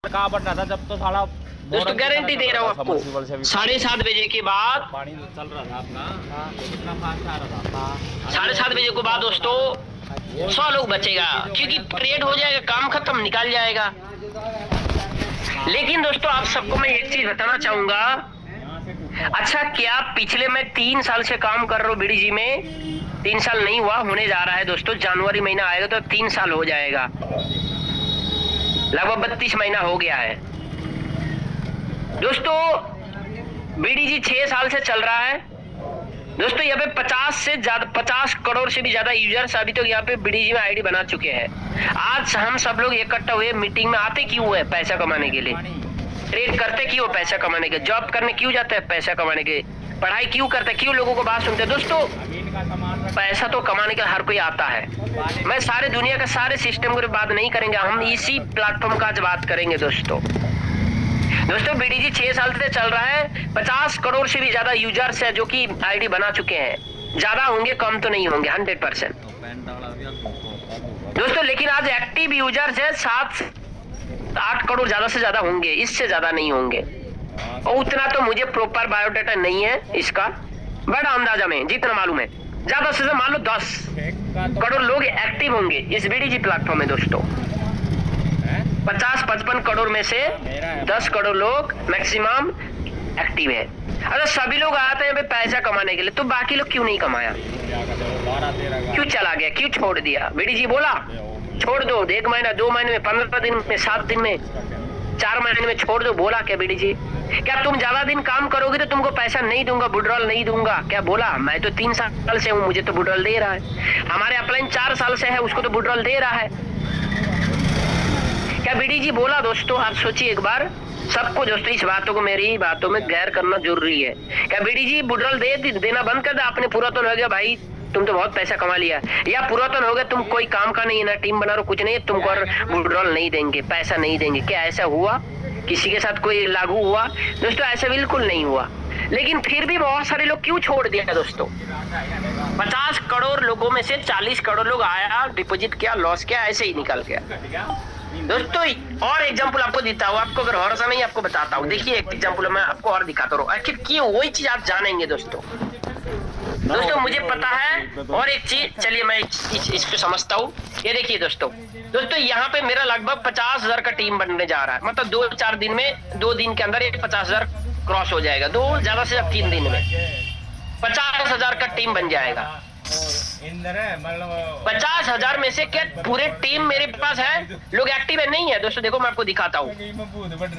कहाँ बढ़ रहा था जब तो साला दोस्तों गारंटी दे रहा हूँ आपको 7:30 बजे के बाद पानी चल रहा था अपना कितना फास्ट आ रहा था 7:30 बजे के बाद दोस्तों 100 लोग बचेगा, क्योंकि ट्रेड हो जाएगा, काम खत्म, निकल जाएगा। लेकिन दोस्तों आप सबको मैं एक चीज बताना चाहूंगा, अच्छा क्या पिछले मैं 3 साल से काम कर रहा हूँ बीडीजी में, 3 साल नहीं हुआ, होने जा रहा है दोस्तों, जनवरी महीना आएगा तो 3 साल हो जाएगा, लगभग 32 महीना हो गया है दोस्तों। बीडीजी 6 साल से चल रहा है दोस्तों। यहाँ पे 50 करोड़ से भी ज्यादा यूजर्स अभी तो यहाँ पे बीडीजी में आईडी बना चुके हैं। आज हम सब लोग इकट्ठा हुए मीटिंग में, आते क्यों है? पैसा कमाने के लिए। ट्रेड करते क्यों? पैसा कमाने के। जॉब करने क्यों जाते हैं? पैसा कमाने के। पढ़ाई क्यों करते हैं? क्यों लोगों को बात सुनते हैं? दोस्तों पैसा तो कमाने के हर कोई आता है। मैं सारे दुनिया के सारे सिस्टम की बात नहीं करेंगे, हम इसी प्लेटफॉर्म का आज बात करेंगे दोस्तों। बीडीजी 6 साल से चल रहा है, 50 करोड़ से भी ज्यादा यूजर्स है जो कि आईडी बना चुके हैं। ज्यादा होंगे, कम तो नहीं होंगे, 100% दोस्तों। लेकिन आज एक्टिव यूजर्स है 7-8 करोड़, ज्यादा से ज्यादा होंगे, इससे ज्यादा नहीं होंगे। और उतना तो मुझे प्रॉपर बायोडाटा नहीं है इसका, बड़ा अंदाजा में जितना मालूम है, ज्यादा से ज्यादा मान लो 10 करोड़ लोग एक्टिव होंगे इस बीडीजी प्लेटफॉर्म में दोस्तों। 50-55 करोड़ में से 10 करोड़ लोग मैक्सिमम एक्टिव है। अगर सभी लोग आते हैं पैसा कमाने के लिए, तो बाकी लोग क्यों नहीं कमाया? क्यों चला गया? क्यों छोड़ दिया? बीडीजी बोला छोड़ दो, 1 महीना 2 महीने में, 15 दिन में, 7 दिन में, 4 महीने में छोड़ दो। बोला क्या बीडीजी? क्या तुम ज्यादा दिन काम करोगे तो तुमको पैसा नहीं दूंगा, विड्रॉल नहीं दूंगा? क्या बोला? मैं तो 3 साल से हूँ, मुझे तो विड्रॉल दे रहा है। हमारे अपलाइन 4 साल से है, उसको तो विड्रॉल दे रहा है। क्या बीडीजी बोला दोस्तों? आप सोचिए एक बार, सबको दोस्तों इस बातों को, मेरी बातों में गैर करना जरूरी है। क्या बीडीजी विड्रॉल देना बंद कर दे? आपने पुरातन हो गया भाई, तुम तो बहुत पैसा कमा लिया, या पुरातन हो गया, तुम कोई काम का नहीं है, ना टीम बना रहे, कुछ नहीं है, तुमको विड्रॉल नहीं देंगे, पैसा नहीं देंगे? क्या ऐसा हुआ? किसी के साथ कोई लागू हुआ? दोस्तों ऐसा बिल्कुल नहीं हुआ। लेकिन फिर भी बहुत सारे लोग क्यों छोड़ दिया दोस्तों? 50 करोड़ लोगों में से 40 करोड़ लोग आया, डिपॉजिट किया, लॉस किया, ऐसे ही निकल गया दोस्तों। और एग्जांपल आपको देता हूँ, आपको अगर भरोसा नहीं आपको बताता हूँ। देखिए एक एग्जांपल मैं आपको और दिखाता हूँ, आखिर क्यों वही चीज आप जानेंगे दोस्तों। मुझे पता है और एक चीज, चलिए मैं इसको समझता हूँ। ये देखिए दोस्तों, यहाँ पे मेरा लगभग 50,000 का टीम बनने जा रहा है, मतलब 2-4 दिन में, 2 दिन के अंदर ये 50,000 क्रॉस हो जाएगा। 2 ज्यादा से ज्यादा 3 दिन में 50,000 का टीम बन जाएगा। 50,000 में से क्या पूरे टीम मेरे पास है, लोग एक्टिव है? नहीं है दोस्तों। देखो मैं आपको दिखाता हूँ,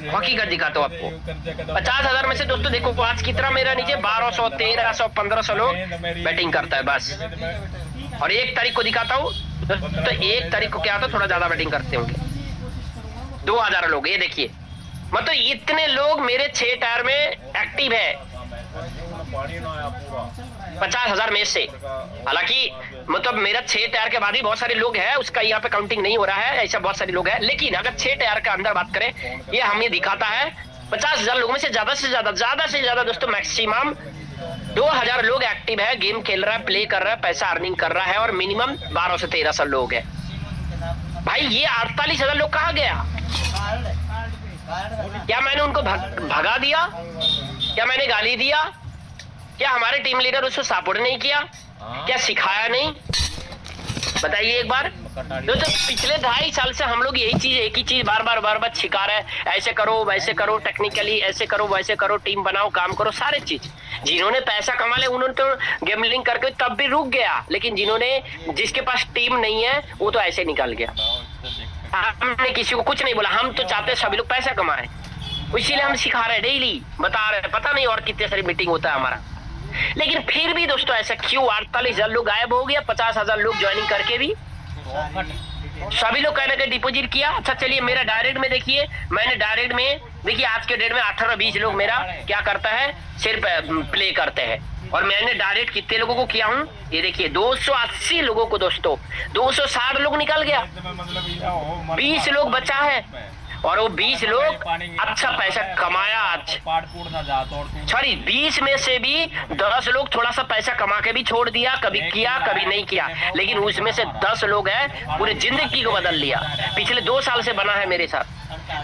हकीकत दिखाता हूँ आपको। 50,000 में से दोस्तों देखो आज कितना मेरा नीचे 1200, 1300, 1500 लोग बैटिंग करता है बस। और 1 तारीख को दिखाता हूँ तो 1 तारीख को क्या होता है, थोड़ा ज्यादा बैटिंग करते होंगे, 2000 लोग। ये देखिए, मतलब इतने लोग मेरे 6 टायर में एक्टिव है 50,000 में से। हालांकि मतलब मेरा 6 टायर के बाद भी बहुत सारे लोग हैं, उसका यहाँ पे काउंटिंग नहीं हो रहा है, ऐसा बहुत सारे लोग हैं। लेकिन अगर 6 टायर का अंदर बात करें, ये हमें दिखाता है 50,000 लोगों में से ज्यादा से ज्यादा दोस्तों मैक्सिमम 2000 लोग एक्टिव है, गेम खेल रहा है, प्ले कर रहा है, पैसा अर्निंग कर रहा है, और मिनिमम 1200 से 1300 लोग है। भाई ये 48,000 लोग कहाँ गया? क्या मैंने उनको भगा दिया? क्या मैंने गाली दिया? क्या हमारे टीम लीडर उसको सपोर्ट नहीं किया? क्या सिखाया नहीं? बताइए एक बार दोस्तों। पिछले 2.5 साल से हम लोग यही चीज, एक ही चीज बार बार सिखा रहे हैं, ऐसे करो वैसे करो, टेक्निकली ऐसे करो वैसे करो, टीम बनाओ, काम करो, सारे चीज। जिन्होंने पैसा कमा लिया उन्होंने तो गेमलिंग करके तब भी रुक गया, लेकिन जिसके पास टीम नहीं है वो तो ऐसे निकल गया। हमने किसी को कुछ नहीं बोला, हम तो चाहते हैं सभी लोग पैसा कमाए, इसीलिए हम सिखा रहे हैं, डेली बता रहे हैं। पता नहीं और कितने सारी मीटिंग होता है हमारा। लेकिन फिर भी दोस्तों ऐसा क्यों? 48,000 लोग गायब हो गया, 50,000 लोग ज्वाइनिंग करके भी सभी लोग कहने के डिपॉजिट किया। अच्छा चलिए मेरा डायरेक्ट में देखिए, मैंने डायरेक्ट में देखिए आज के डेट में 18-20 लोग मेरा क्या करता है, सिर्फ प्ले करते हैं। और मैंने डायरेक्ट कितने लोगों को किया हूँ, ये देखिए 280 लोगों को दोस्तों। 260 लोग निकल गया, 20 लोग बचा है, और वो 20 लोग अच्छा पैसा कमाया आज। सॉरी 20 में से भी 10 लोग थोड़ा सा पैसा कमा के भी छोड़ दिया, कभी किया कभी नहीं किया, लेकिन उसमें से 10 लोग हैं पूरे जिंदगी को बदल लिया। पिछले 2 साल से बना है मेरे साथ।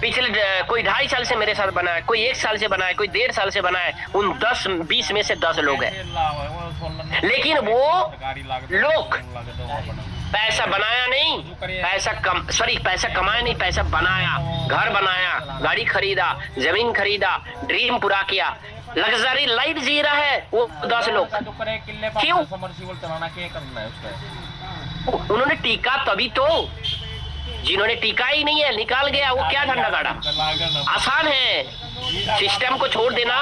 पिछले कोई 2.5 साल से मेरे साथ बना है, कोई 1 साल से बना है, कोई 1.5 साल से बना है। उन 10-20 में से 10 लोग हैं। लेकिन वो लोग पैसा बनाया नहीं, पैसा कमाया नहीं, पैसा बनाया, घर बनाया, गाड़ी खरीदा, जमीन खरीदा, ड्रीम पूरा किया, लग्जरी लाइफ जी रहा है वो 10 लोग। क्यों? उन्होंने टीका तभी तो, जिन्होंने टीका ही नहीं है निकाल गया, वो क्या झंडा गाड़ा। आसान है सिस्टम को छोड़ देना,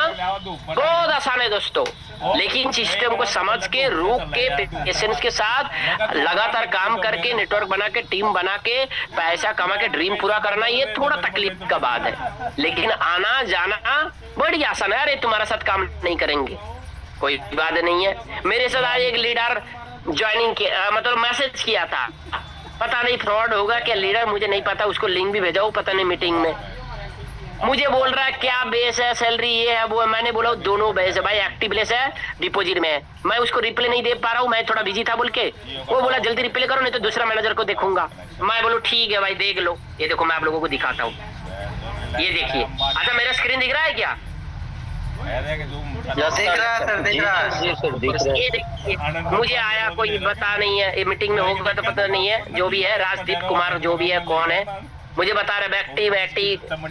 बहुत आसान है दोस्तों। लेकिन सिस्टम को समझ के, रुक के, पेशेंस के साथ लगातार काम करके, नेटवर्क बना के, टीम बना के, पैसा कमा के ड्रीम पूरा करना, ये थोड़ा तकलीफ का बात है। लेकिन आना जाना बड़ी आसान है। अरे तुम्हारा साथ काम नहीं करेंगे, कोई बात नहीं है। मेरे साथ आज एक लीडर ज्वाइनिंग किया, मतलब मैसेज किया था, पता नहीं फ्रॉड होगा क्या लीडर, मुझे नहीं पता। उसको लिंक भी भेजा, पता नहीं मीटिंग में मुझे बोल रहा है क्या बेस है, सैलरी ये है वो है। मैंने बोला दोनों बेस है भाई, एक्टिव बेस है, डिपॉजिट में है। मैं उसको रिप्लाई नहीं दे पा रहा हूँ, मैं थोड़ा बिजी था बोल के। वो बोला जल्दी रिप्लाई करो नहीं तो दूसरा मैनेजर को देखूंगा। मैं बोलूँ ठीक है भाई देख लो। ये देखो मैं आप लोगों को दिखाता हूँ, ये देखिए। अच्छा मेरा स्क्रीन दिख रहा है क्या? मुझे आया कोई बता नहीं है, ये मीटिंग में होगा तो पता नहीं है। जो भी है राजदीप कुमार, जो भी है कौन है मुझे बता रहे एक्टिव।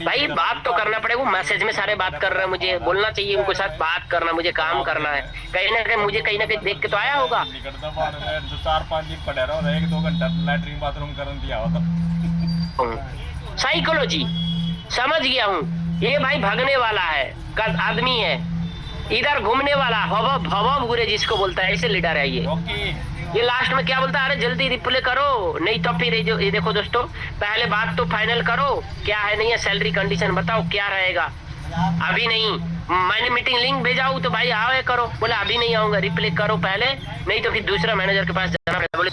भाई बात तो करना पड़ेगा, मैसेज में सारे बात कर रहे हैं, मुझे बोलना चाहिए उनके साथ बात करना, मुझे काम करना है। कहीं ना कहीं मुझे कहीं ना कहीं देख के तो आया होगा। 4-5 दिन पड़े रहो, 1-2 घंटा लैट्रिन बाथरूम कर दिया होता। साइकोलॉजी समझ गया हूँ। ये भाई भागने वाला है का आदमी है, इधर घूमने वाला भव बुरे जिसको बोलता है, ऐसे लीडर है ये लास्ट में क्या बोलता है, अरे जल्दी रिप्लाई करो नहीं तो फिर ये देखो दोस्तों, पहले बात तो फाइनल करो, क्या है नहीं है, सैलरी कंडीशन बताओ क्या रहेगा। अभी नहीं, मैंने मीटिंग लिंक भेजा हूँ तो भाई आओ करो, बोला अभी नहीं आऊंगा, रिप्लाई करो पहले, नहीं तो फिर दूसरा मैनेजर के पास जाना पड़ेगा। बोले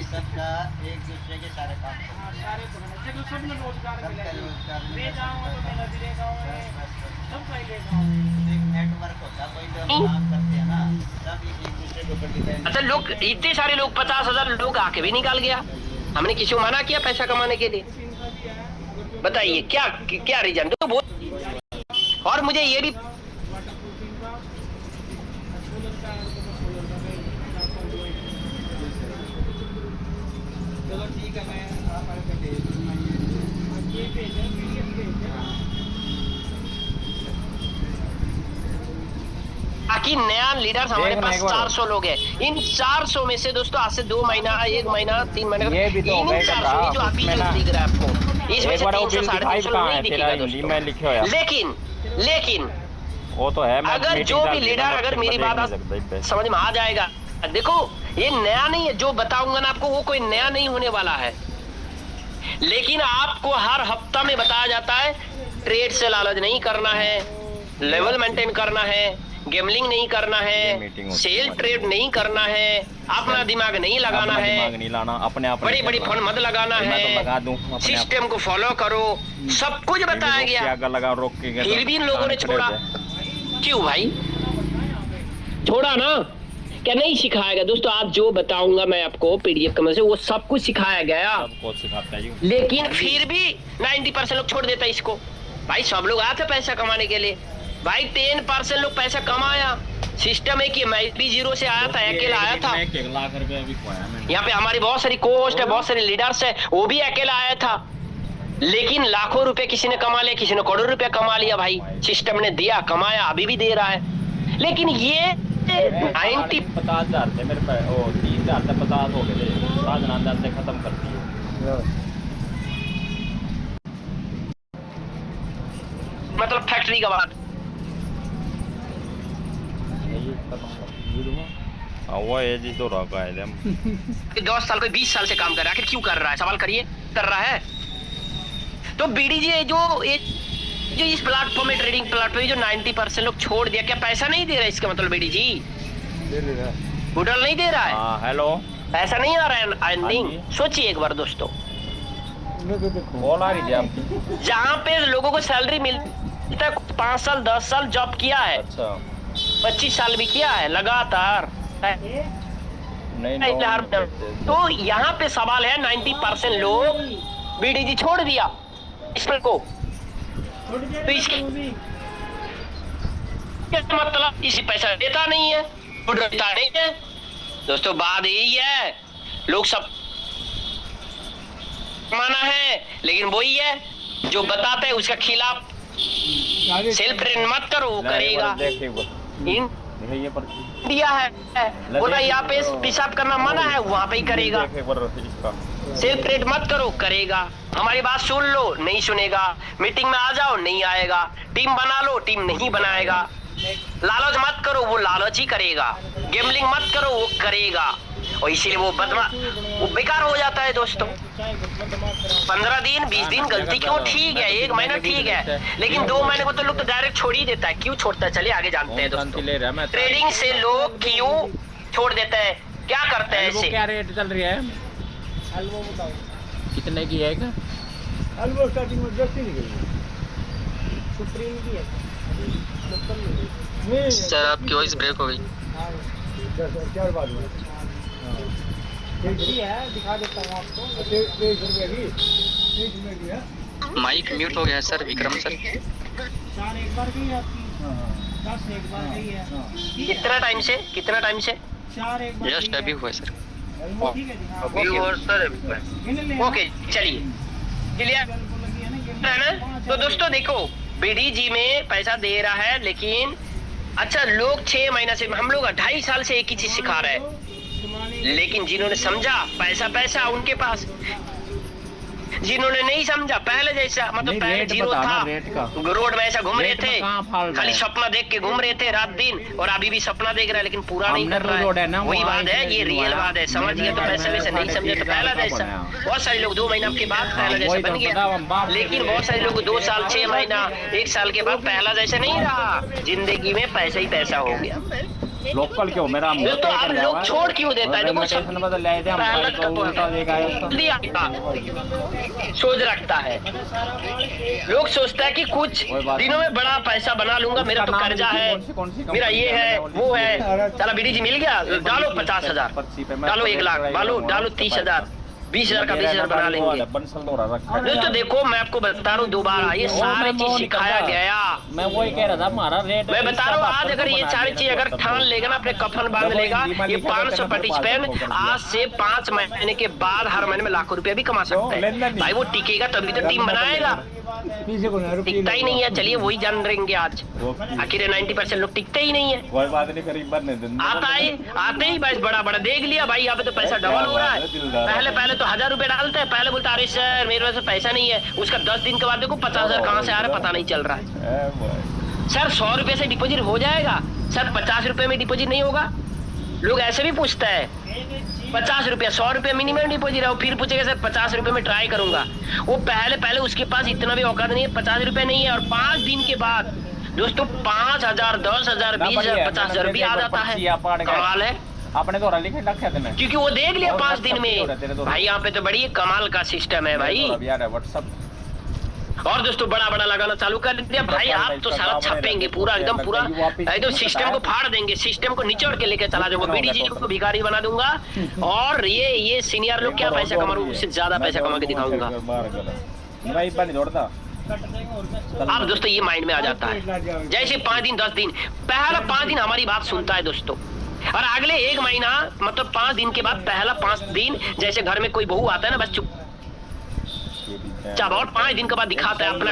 सबका एक दूसरे के सारे काम नेटवर्क होता, कोई काम करते हैं ना, सब एक दूसरे के ऊपर डिपेंड। अच्छा लोग, इतने सारे लोग 50,000 लोग आके भी निकाल गया, हमने किसी को मना किया पैसा कमाने के लिए? बताइए क्या क्या रीजन तो बहुत। और मुझे ये भी ठीक है, मैं बाकी नया लीडर्स हमारे पास 400 लोग हैं। इन 400 में से दोस्तों आज से 2 महीना, 1 महीना, 3 महीने, इन 400 जो अभी जो दिख रहा है आपको, इसमें से 300-350 लोग नहीं दिखेगा दोस्तों। लेकिन वो तो है, अगर जो भी लीडर, अगर मेरी बात समझ में आ जाएगा, देखो ये नया नहीं है, जो बताऊंगा ना आपको वो कोई नया नहीं होने वाला है। लेकिन आपको हर हफ्ता में बताया जाता है ट्रेड से लालच नहीं करना है, लेवल मेंटेन करना है, गेमलिंग नहीं करना है, सेल ट्रेड नहीं करना है, अपना दिमाग नहीं लगाना है, नहीं लाना, अपने बड़ी बड़ी फंड मत लगाना है, सिस्टम को फॉलो करो, सब कुछ बताया गया। लगा रोक के फिर भी इन लोगों ने छोड़ा क्यों भाई? छोड़ा ना, क्या नहीं सिखाया गया दोस्तों? आज जो बताऊंगा मैं आपको पीडीएफ के मदद से, वो सब कुछ सिखाया गया, सबको सिखाता है। लेकिन फिर भी 90% लोग छोड़ देता इसको। भाई सब लोग आते पैसा कमाने के लिए, भाई 10% लोग पैसा कमाया। सिस्टम है कि मैं भी 0 से आया था, अकेला आया था। 1 लाख रुपया भी खोया मैंने। यहाँ पे हमारी बहुत सारी कोस्ट है, बहुत सारे लीडर्स है, वो भी अकेला आया था, लेकिन लाखों रुपए किसी ने कमा लिया, किसी ने करोड़ रुपया कमा लिया। भाई सिस्टम ने दिया, कमाया, अभी भी दे रहा है। लेकिन ये 50,000 से मेरे पास 30,000 से 50 हो गए, 7,000 से खत्म कर दिए। मतलब फैक्ट्री का बात वो ये जी तो रखा है 10 साल कोई 20 साल से काम कर रहा है, आखिर क्यों कर रहा है? सवाल करिए, कर रहा है तो बीडीजी जो इस प्लेटफॉर्म में, ट्रेडिंग प्लेटफॉर्म जो 90% लोग छोड़ दिया, क्या पैसा नहीं दे रहा है? इसका मतलब बीडीजी होटल नहीं दे रहा है। हेलो, पैसा नहीं आ रहा है अर्निंग। सोचिए एक बार दोस्तों, कॉल आ रही थी आपकी, जहाँ पे लोगों को सैलरी मिलता है, 5 साल 10 साल जॉब किया है, अच्छा 25 साल भी किया है लगातार, तो यहाँ पे सवाल है 90% लोग बीडीजी छोड़ दिया इसमें को, तो इसके मतलब इसी पैसा देता नहीं है, देता नहीं है। दोस्तों बात यही है, लोग सब माना है लेकिन वही है जो बताते हैं उसका खिलाफ सेल्फ ट्रेन मत करो, वो करेगा। दिया है बोला यहाँ पे पेशाब करना मना है, वहाँ पे ही करेगा। सेल्फ ट्रेड मत करो, करेगा। हमारी बात सुन लो, नहीं सुनेगा। मीटिंग में आ जाओ, नहीं आएगा। टीम बना लो, टीम नहीं बनाएगा। लालच मत करो, वो लालच ही करेगा। गेमलिंग मत करो, वो करेगा। और इसीलिए वो बेकार हो जाता है दोस्तों। 15 दिन 20 दिन गलती क्यों, ठीक है, 1 महीना ठीक है, लेकिन 2 महीने को तो लोग तो डायरेक्ट छोड़ ही देता है। क्यों छोड़ता है, चलिए आगे जानते हैं दोस्तों। ट्रेडिंग से लोग क्यों छोड़ देते हैं, क्या करते हैं ऐसे? क्या रेट चल रही है? अलवो बताओ कितने की है? अलवो स्टार्टिंग में 10 ही निकली, सुप्रीम की है। सर आपकी वॉइस ब्रेक हो गई। 4 बाद में है, दिखा देता हूँ आपको। 23 रुपये की, 23 रुपये की है। माइक म्यूट हो गया है सर, विक्रम सर। 4 एक बार की आपकी, 10 एक बार की है। कितना टाइम से, कितना टाइम से? 4 एक बार जस्ट अभी हुआ है सर। ठीक है जी। ओके चलिए क्लियर है ना। तो दोस्तों देखो, बीडीजी में पैसा दे रहा है, लेकिन अच्छा लोग 6 महीने से, हम लोग 2.5 साल से एक ही चीज सिखा रहे हैं, लेकिन जिन्होंने समझा पैसा पैसा उनके पास, जिन्होंने नहीं समझा पहले जैसा, मतलब पहले जीरो था, रोड में ऐसा घूम रहे थे, खाली सपना देख के घूम रहे थे रात दिन, और अभी भी सपना देख रहे हैं लेकिन पूरा नहीं कर रहा है। वही बात है, ये रियल बात है। समझ गया तो पैसे वैसे, नहीं समझे तो पहला जैसा। बहुत सारे लोग 2 महीना के बाद पहला जैसा बन गया, लेकिन बहुत सारे लोग 2 साल 6 महीना 1 साल के बाद पहला जैसा नहीं रहा। जिंदगी में पैसा ही पैसा हो गया। लोकल क्यों मेरा तो अब लोग छोड़ क्यों देता है? देखो सोच रखता है, लोग सोचता है कि कुछ दिनों में बड़ा पैसा बना लूंगा, मेरा तो कर्जा है, मेरा ये है वो है। चला बीडीजी मिल गया, डालो 50,000, डालो 1 लाख, डालो 30,000, 20,000 का 20,000 बना लेंगे। दोस्तों देखो, मैं आपको बता रहा हूँ, दोबारा ये सारी चीज सिखाया गया। मैं वही कह रहा था, हमारा रेट मैं बता रहा हूँ, आज अगर ये सारी चीज अगर ठान लेगा ना, अपने कफन बांध लेगा, ये 500 पार्टिसिपेंट आज से 5 महीने के बाद हर महीने में लाखों रुपया भी कमा सकता है। भाई वो टिकेगा तभी तो टीम बनाएगा, टिकता ही नहीं है। चलिए वही जान लेंगे आज, आखिर 90% लोग टिकते ही नहीं है। आते ही बस बड़ा बड़ा देख लिया भाई, यहाँ पे तो पैसा डबल हो रहा है। पहले तो 1000 रुपए डालते हैं, पहले बोलता अरे सर मेरे पास पैसा नहीं है, उसका 10 दिन के बाद देखो 50,000 कहाँ से आ रहा है पता नहीं चल रहा है। सर 100 रुपए से डिपॉजिट हो जाएगा, सर 50 रुपए में डिपॉजिट नहीं होगा। लोग ऐसे भी पूछते हैं, 50 रुपया 100 रुपया मिनिमम डिपॉजिट है, फिर पूछेगा सर 50 रुपए में ट्राई करूंगा। वो पहले उसके पास इतना भी औकात नहीं है, 50 रुपए नहीं है, और 5 दिन के बाद दोस्तों 5,000 10,000 20,000 50,000 भी आ जाता है। कमाल है, अपने तो लिखे रखे थे, क्योंकि वो देख लिया 5 दिन में। भाई यहाँ पे तो बड़ी कमाल का सिस्टम है भाई। और दोस्तों बड़ा बड़ा लगाना चालू कर दिया भाई। आप तो सारा छपेंगे पूरा एकदम सिस्टम को फाड़ देंगे, सिस्टम को निचोड़ के लेके चला जाऊंगा, बीडीजी को भिखारी बना दूंगा, और ये सीनियर लोग क्या पैसा कमा रहे हैं, उससे ज्यादा पैसा कमा के दिखाऊंगा। अब दोस्तों ये माइंड में आ जाता है, जैसे 5 दिन 10 दिन, पहला 5 दिन हमारी बात सुनता है दोस्तों, और अगले 1 महीना मतलब 5 दिन के बाद पहला 5 दिन, जैसे घर में कोई बहू आता है ना, बस चुप चाप, और 5 दिन के बाद दिखाता है अपना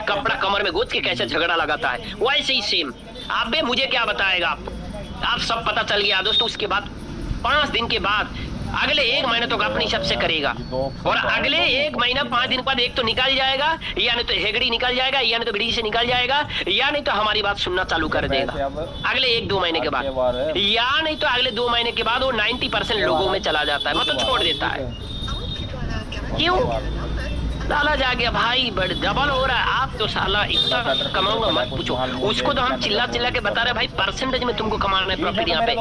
कपड़ा कमर में गोद के कैसे झगड़ा लगाता है, वैसे ही सेम। आप बे मुझे क्या बताएगा, आप सब पता चल गया दोस्तों। उसके बाद 5 दिन के बाद अगले 1 महीने तो अपनी सबसे करेगा, और अगले 1 महीना 5 दिन बाद एक तो निकल जाएगा, या नहीं तो हेगड़ी निकल जाएगा, या नहीं तो बीडी से निकल जाएगा, या नहीं तो हमारी बात सुनना चालू कर देगा अगले 1-2 महीने के बाद, या नहीं तो अगले 2 महीने के बाद वो 90% लोगों में चला जाता है, मतलब छोड़ देता है। क्यों? साला जा गया भाई, बड़ डबल हो रहा है। आप तो साला इतना कमाऊंगा मत पूछो, उसको तो हम चिल्ला चिल्ला के बता रहे भाई, परसेंटेज में तुमको कमाना है प्रॉफिट। यहाँ पे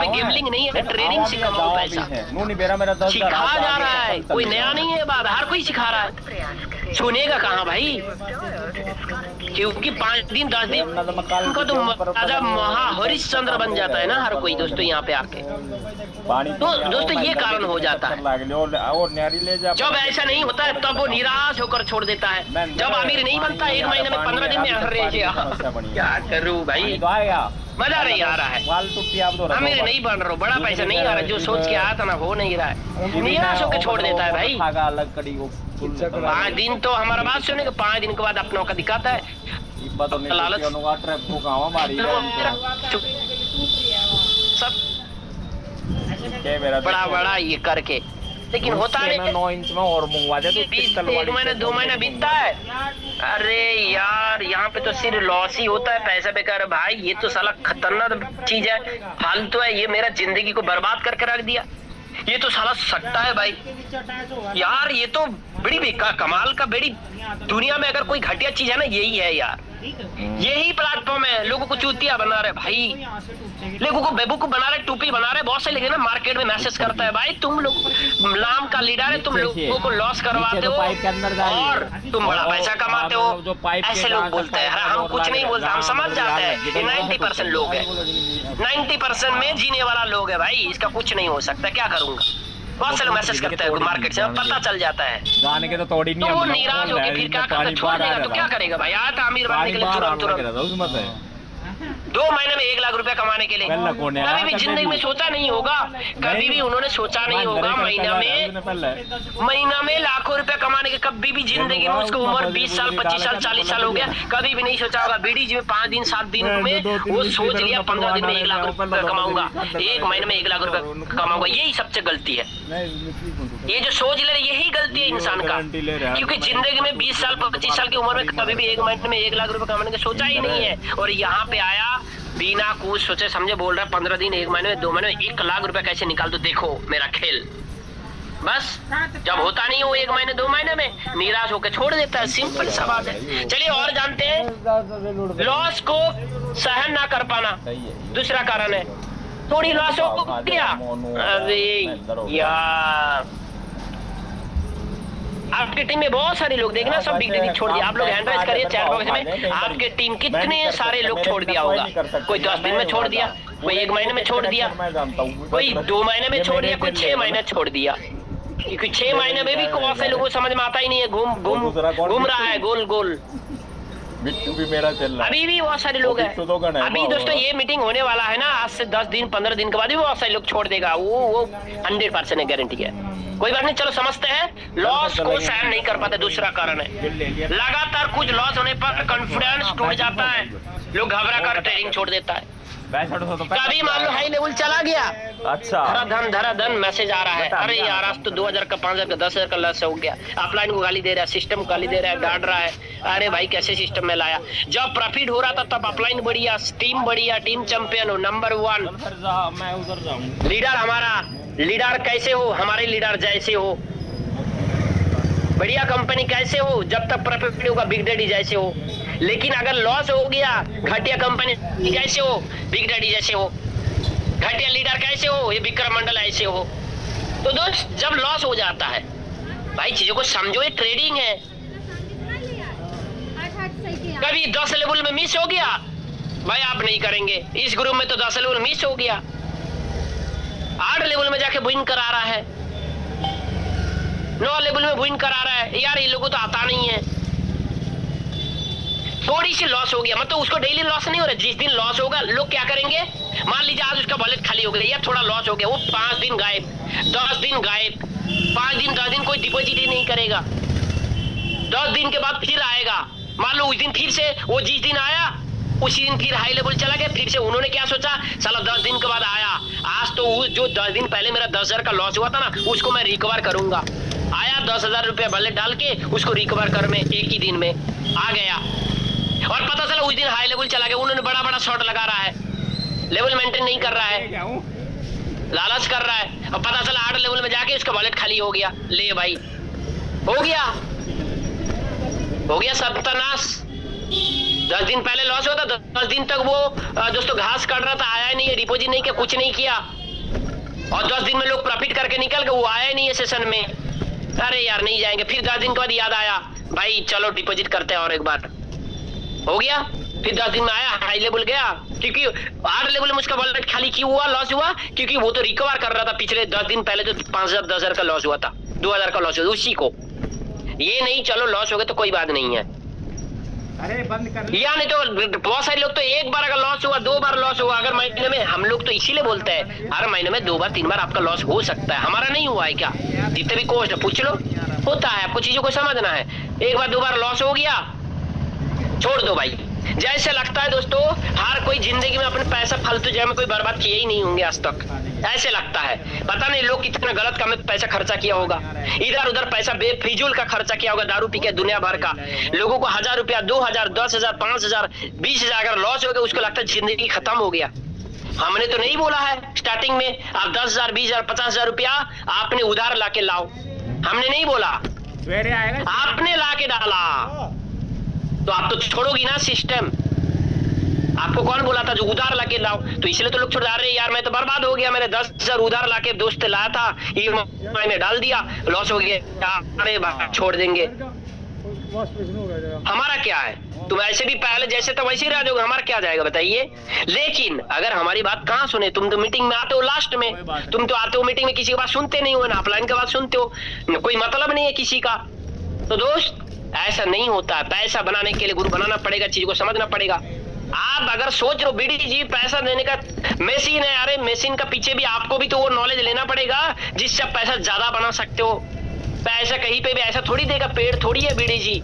गेमलिंग नहीं है, ट्रेडिंग से कमाओ पैसा, सिखा जा रहा है, कोई नया नहीं है बात, हर कोई सिखा रहा है। सुनेगा कहाँ भाई, क्योंकि 5 दिन 10 दिन उनको तो राजा महाहरिश्चंद्र बन जाता है ना हर कोई दोस्तों यहाँ पे आके। तो दोस्तों ये कारण हो जाता है। जब ऐसा नहीं होता है तब वो निराश होकर छोड़ देता है। जब अमीर नहीं बनता 1 महीने में 15 दिन में अरे क्या करूँ भाई, मजा नहीं आ रहा है। अमीर नहीं बन रहा, बड़ा पैसा नहीं आ रहा, जो सोच के आया था ना हो नहीं रहा है, निराश होकर छोड़ देता है भाई। 5 दिन तो हमारा बात सुने, 5 दिन के बाद अपनों का दिखाता है लालच सब बड़ा बड़ा ये करके, लेकिन होता नहीं। 9 इंच में और मंगवा दे तो 1 महीना 2 महीना बीतता है, अरे यार यहाँ पे तो सिर्फ लॉस ही होता है, पैसा बेकार है भाई। ये तो साला खतरनाक चीज है, फालतू है, ये मेरा जिंदगी को बर्बाद करके रख दिया। ये तो साला सट्टा है भाई यार, ये तो बड़ी बेकार कमाल का, बड़ी दुनिया में अगर कोई घटिया चीज है ना यही है यार। यही प्लेटफॉर्म है, लोगों को चूतिया बना रहे भाई, लोगों को बेवकूफ बना रहे, टूपी बना रहे। बहुत से लेकिन ना मार्केट में मैसेज करता है भाई तुम लोग नाम का लीडर है, तुम लोगों को लॉस करवाते हो और तुम बड़ा पैसा कमाते हो, ऐसे लोग बोलते हैं। हम कुछ नहीं बोलते, हम समझ जाते हैं ये 90% लोग है, 90% में जीने वाला लोग है भाई, इसका कुछ नहीं हो सकता। क्या करूंगा, बहुत से लोग मैसेज करते हैं मार्केट से, पता चल जाता है जाने के तो तोड़ी नहीं, तो वो निराश होकर फिर क्या करता, छोड़ देगा तो क्या करेगा भाई। आया था अमीर बनने के लिए तुरंत 2 महीने में 1 लाख रुपया कमाने के लिए, कभी भी जिंदगी में सोचा नहीं होगा, कभी भी उन्होंने सोचा नहीं होगा महीना में लाखों रुपया कमाने के। कभी भी जिंदगी में उसको उम्र 20 साल 25 साल 40 साल हो गया, कभी भी नहीं सोचा होगा। बीडी जी में 5 दिन 7 दिन में वो सोच लिया 15 दिन में 1 लाख रुपया कमाऊंगा, 1 महीने में 1 लाख रुपया कमाऊंगा। यही सबसे गलती है, ये जो सोच ले यही गलती है इंसान का, क्योंकि जिंदगी में 20 साल 25 साल की उम्र में कभी भी 1 महीने में 1 लाख रुपया कमाने का सोचा ही नहीं है। और यहाँ पे आया बिना कुछ सोचे समझे बोल रहा है 15 दिन 1 महीने में 2 महीने में 1 लाख रुपया कैसे निकाल दो, देखो मेरा खेल। बस जब होता नहीं हो 1 महीने 2 महीने में निराश होकर छोड़ देता है, सिंपल सा बात है। चलिए और जानते हैं लॉस को सहन ना कर पाना दूसरा कारण है। थोड़ी लॉस हो गया, अरे यार आपकी टीम में बहुत सारे लोग देखना सब बिग डेडी छोड़ दिया। आप लोग हैंड राइज करिए चैट बॉक्स में, आपके टीम कितने सारे लोग छोड़ दिया होगा। कोई 10 दिन में छोड़ दिया, कोई 1 महीने में छोड़ दिया, कोई 2 महीने में छोड़ दिया, कोई 6 महीने छोड़ दिया। क्योंकि 6 महीने में भी बहुत से लोगों को समझ में आता ही नहीं है, घूम रहा है गोल गोल। भी मेरा चल रहा है, अभी भी बहुत सारे लोग हैं। अभी दोस्तों ये मीटिंग होने वाला है ना, आज से 10 दिन 15 दिन के बाद भी बहुत सारे लोग छोड़ देगा, वो 100% गारंटी है। कोई बात नहीं, चलो समझते हैं लॉस को सहन नहीं कर पाते दूसरा कारण है। लगातार कुछ लॉस होने पर कॉन्फिडेंस टूट जाता है, लोग घबरा कर ट्रेडिंग छोड़ देता है। कभी मान लो हाई लेवल चला गया, अच्छा धरा धन मैसेज आ रहा है, अरे यार आज तो 2000 का 5000 का 10,000 का लॉस हो गया। अपलाइन को गाली दे रहा है, सिस्टम को गाली दे रहा है, डांट रहा है, अरे भाई कैसे सिस्टम में लाया। जब प्रॉफिट हो रहा था तब अपलाइन बढ़िया, टीम बढ़िया, टीम चैंपियन हो, नंबर 1 मैं उधर जाऊं। लीडर हमारा लीडर कैसे हो, हमारे लीडर जैसे हो, बढ़िया कंपनी कैसे हो, जब तक प्रॉफिट होगा बिग डैडी जैसे हो। लेकिन अगर लॉस हो गया, घटिया कंपनी कैसे हो, बिग डैडी जैसे हो। घटिया लीडर कैसे हो, ये विक्रम मंडल ऐसे हो। तो दोस्त जब लॉस हो जाता है भाई चीजों को समझो, ये ट्रेडिंग है। कभी 10 लेवल में मिस हो गया भाई, आप नहीं करेंगे। इस ग्रुप में तो 10 लेवल मिस हो गया, 8 लेवल में जाके विन करा रहा है, 9 लेवल में विन करा रहा है। यार ये लोगों तो आता नहीं है। थोड़ी सी लॉस हो गया, मतलब उसको डेली लॉस नहीं हो रहा, जिस दिन लॉस होगा लोग क्या करेंगे, मान लीजिए आज उसका वॉलेट खाली हो गया या थोड़ा लॉस हो गया, वो 5 दिन गायब, 10 दिन गायब, 5 दिन 10 दिन कोई डिपॉजिट ही नहीं करेगा। 10 दिन के बाद फिर आएगा, मान लो उस दिन फिर से वो जिस दिन आया उसी दिन फिर हाई लेवल चला गया। फिर से उन्होंने क्या सोचा, साला 10 दिन के बाद आया, आज तो जो 10 दिन पहले मेरा 10,000 का लॉस हुआ था ना उसको मैं रिकवर करूंगा। आया 10,000 रुपया वॉलेट डाल के उसको रिकवर कर में 1 ही दिन में आ गया, और पता चला उस दिन हाई लेवल चला गया। उन्होंने बड़ा बड़ा शॉट लगा रहा है, लेवल मेंटेन नहीं कर रहा है, लालच कर रहा है, और पता चला 8 लेवल में जाके उसका वॉलेट खाली हो गया। ले भाई हो गया सत्यानाश। 10 दिन पहले लॉस हुआ था, 10 दिन तक वो दोस्तों घास काट रहा था, आया नहीं है, डिपॉजिट नहीं किया, कुछ नहीं किया, और 10 दिन में लोग प्रॉफिट करके निकल गए, वो आया नहीं है सेशन में। अरे यार नहीं जाएंगे, फिर 10 दिन के बाद याद आया भाई चलो डिपॉजिट करते हैं और एक बार, हो गया। फिर 10 दिन में आया, हाई लेवल गया, क्योंकि हार्ड लेवल में उसका वॉलेट खाली क्यों हुआ, लॉस हुआ? क्योंकि वो तो रिकवर कर रहा था। पिछले 10 दिन पहले तो 5,000 10,000 का लॉस हुआ था, 2,000 का लॉस हुआ उसी को। ये नहीं चलो लॉस हो गया तो कोई बात नहीं है, अरे बंद कर या नहीं तो बहुत सारे लोग तो एक बार अगर लॉस हुआ, 2 बार लॉस हुआ, अगर महीने में, हम लोग तो इसीलिए बोलते हैं हर महीने में 2 बार 3 बार आपका लॉस हो सकता है। हमारा नहीं हुआ है क्या? जितने भी कोस्ट है पूछ लो, होता है। आपको चीजों को समझना है। एक बार 2 बार लॉस हो गया, छोड़ दो भाई। जैसे लगता है दोस्तों हर कोई जिंदगी में अपने पैसा फालतू जगह में कोई बर्बाद किए ही नहीं होंगे आज तक, ऐसे लगता है। पता नहीं लोग कितना गलत काम में पैसा खर्चा किया होगा, इधर उधर पैसा बेफिजूल का खर्चा किया होगा, दारू पी के दुनिया भर का। लोगों को 1,000 रुपया, 2,000, 10,000, 5,000, 20,000 अगर लॉस हो गया, उसको लगता है जिंदगी खत्म हो गया। हमने तो नहीं बोला है स्टार्टिंग में आप 10,000, 20,000, 50,000 रुपया आपने उधार ला के लाओ, हमने नहीं बोला, आपने ला के डाला तो आप तो छोड़ोगी ना सिस्टम। आपको कौन बोला था जो उधार लाके लाओ? तो इसलिए तो लोग छोड़ रहे यार, मैं तो बर्बाद हो गया, मैंने 10,000 उधार लाके दोस्त लाया था, EMI में डाल दिया, लॉस हो गया, अरे छोड़ देंगे। हमारा क्या है? तुम ऐसे भी पहले जैसे तो वैसे ही रह जाओगे, हमारा क्या जाएगा बताइए? लेकिन अगर हमारी बात कहाँ सुने, तुम तो मीटिंग में आते हो लास्ट में, तुम तो आते हो मीटिंग में, किसी की बात सुनते नहीं हो ना, अपलाइन की बात सुनते हो, कोई मतलब नहीं है किसी का। तो दोस्त ऐसा नहीं होता है। पैसा बनाने के लिए गुरु बनाना पड़ेगा, चीज को समझना पड़ेगा। आप अगर सोच रहे हो बीडी जी पैसा देने का मशीन है, अरे मशीन का पीछे भी आपको भी तो वो नॉलेज लेना पड़ेगा जिससे आप पैसा ज्यादा बना सकते हो। पैसा कहीं पे भी ऐसा थोड़ी देगा, पेड़ थोड़ी है बीडी जी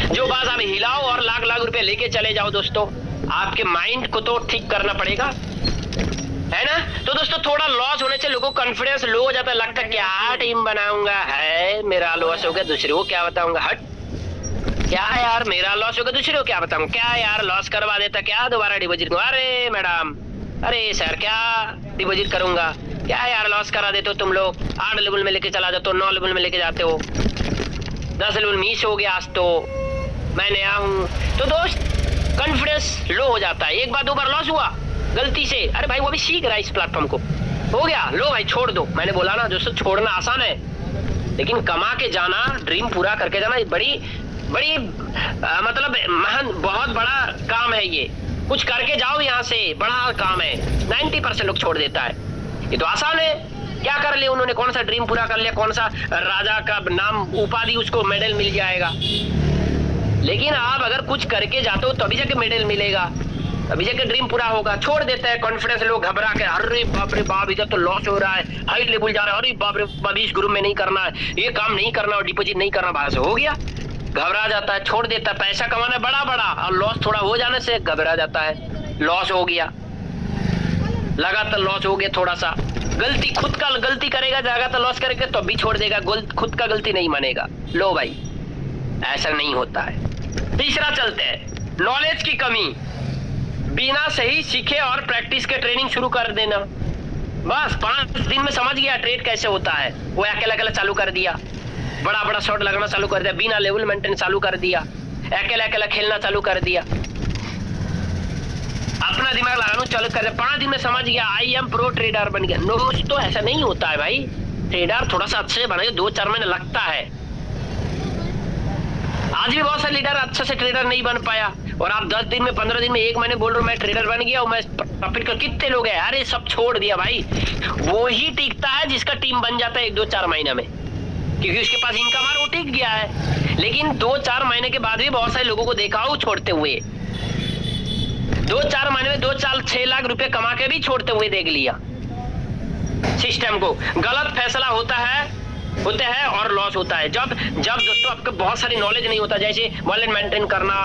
जो बस आप हिलाओ और लाख लाख रुपए लेके चले जाओ। दोस्तों आपके माइंड को तो ठीक करना पड़ेगा, है ना? तो दोस्तों थोड़ा लॉस होने से लोगों को कॉन्फिडेंस लो हो जाता है, लगता है क्या टीम बनाऊंगा, है मेरा लॉस हो गया, दूसरे को क्या बताऊंगा, हट क्या यार मेरा लॉस होगा दूसरे को क्या बताऊं, क्या यार लॉस करवा देता, क्या दोबारा डिपॉजिट करूं, अरे मैडम, अरे सर क्या डिपॉजिट करूंगा, क्या यार लॉस करा देते हो तुम लोग। 8 लेवल में लेके चला जाते हो, 9 लेवल में लेके जाते हो, 10 लेवल मिस हो गया आज तो मैं नया हूं। तो दोस्त कॉन्फिडेंस लो हो जाता है। एक बार 2 बार लॉस हुआ गलती से, अरे भाई वो भी सीख रहा है इस प्लेटफॉर्म को, हो गया लो भाई छोड़ दो। मैंने बोला ना दोस्तों छोड़ना आसान है, लेकिन कमा के जाना, ड्रीम पूरा करके जाना बड़ी मतलब महान बहुत बड़ा काम है। ये कुछ करके जाओ यहाँ से, बड़ा काम है। 90% लोग छोड़ देता है। ये तो आसान है, क्या कर लिया उन्होंने, कौन सा ड्रीम पूरा कर लिया, कौन सा राजा का नाम उपाधि उसको मेडल मिल जाएगा। लेकिन आप अगर कुछ करके जाते हो तभी जाके मेडल मिलेगा, तभी जाके ड्रीम पूरा होगा। छोड़ देता है कॉन्फिडेंस, लोग घबरा के अरे बाप रे बाप इधर तो लॉस हो रहा है, हाई लेवल जा रहा है, अरे बाप रे बाप इस ग्रुप में नहीं करना है, ये काम नहीं करना और डिपॉजिट नहीं करना, बाहर से हो गया, घबरा जाता है, छोड़ देता है। पैसा कमाना बड़ा बड़ा और लॉस थोड़ा हो जाने से घबरा जाता है, लॉस हो गया, लगातार लॉस हो गया, थोड़ा सा गलती खुद का गलती करेगा, लगातार लॉस करेगा तो भी छोड़ देगा, खुद का गलती नहीं मानेगा। लो भाई ऐसा नहीं होता है। तीसरा चलते हैं, नॉलेज की कमी, बिना सही सीखे और प्रैक्टिस के ट्रेनिंग शुरू कर देना। बस 5 दिन में समझ गया ट्रेड कैसे होता है, वो अकेला अकेला चालू कर दिया, बड़ा बड़ा शॉट लगाना चालू कर दिया, बिना लेवल मेंटेन चालू कर दिया, अकेला अकेला खेलना चालू कर दिया, अपना दिमाग लगाना चालू कर दिया, 5 दिन में समझ गया आई एम प्रो ट्रेडर बन गया। दोस्तों ऐसा नहीं होता है भाई, ट्रेडर थोड़ा सा अच्छे से बने 2-4 महीने लगता है। आज भी बहुत सारे लीडर अच्छे से ट्रेडर नहीं बन पाया, और आप 10 दिन में 15 दिन में 1 महीने बोल रहे हो मैं ट्रेडर बन गया और मैं प्रॉफिट कर, कितने लोग हैं, अरे सब छोड़ दिया भाई। वो ही टिकता है जिसका टीम बन जाता है 1-2-4 महीने में, क्योंकि उसके पास इनकम आ, वो टिक गया है। लेकिन 2-4 महीने के बाद भी बहुत सारे लोगों को देखा हो छोड़ते हुए, 2-4 महीने में 2-4-6 लाख रुपए कमा के भी छोड़ते हुए देख लिया। सिस्टम को गलत फैसला होते हैं और लॉस होता है जब दोस्तों आपको बहुत सारी नॉलेज नहीं होता, जैसे वॉलेट मेंटेन करना,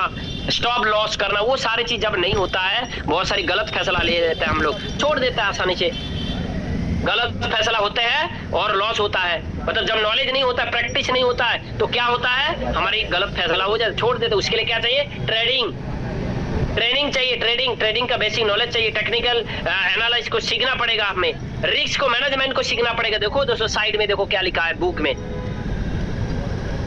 स्टॉप लॉस करना, वो सारी चीज जब नहीं होता है, बहुत सारी गलत फैसला ले लेते हैं हम लोग, छोड़ देते हैं आसानी से। गलत फैसला होते हैं और लॉस होता है, मतलब जब नॉलेज नहीं होता, प्रैक्टिस नहीं होता है तो क्या होता है, हमारी गलत फैसला हो जाए, छोड़ देते। उसके लिए क्या चाहिए, ट्रेनिंग चाहिए, ट्रेडिंग का बेसिक नॉलेज चाहिए, टेक्निकल एनालिसिस को सीखना पड़ेगा, हमें रिस्क को मैनेजमेंट को सीखना पड़ेगा। देखो दोस्तों साइड में देखो क्या लिखा है बुक में,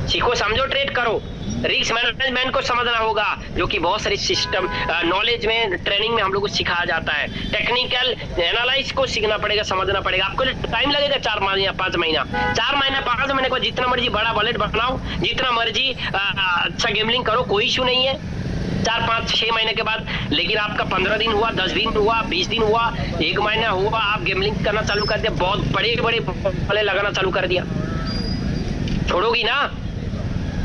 सीखो समझो ट्रेड करो, रिस्क मैनेजमेंट को समझना होगा, जो कि बहुत सारी सिस्टम नॉलेज में ट्रेनिंग में हम लोग को सिखाया जाता है। टेक्निकल एनालिसिस को सीखना पड़ेगा, समझना पड़ेगा, आपको टाइम लगेगा 4 महीना 5 महीना, 4 महीना 5 महीने को जितना मर्जी बड़ा वॉलेट बनाओ, जितना मर्जी अच्छा गेमलिंग करो, कोई इशू नहीं है। 4-5-6 महीने के बाद। लेकिन आपका 15 दिन हुआ, 10 दिन हुआ, 20 दिन हुआ, 1 महीना हुआ, आप गेमलिंग करना चालू कर दिया, बहुत बड़े बड़े वाले लगाना चालू कर दिया, छोड़ोगी ना?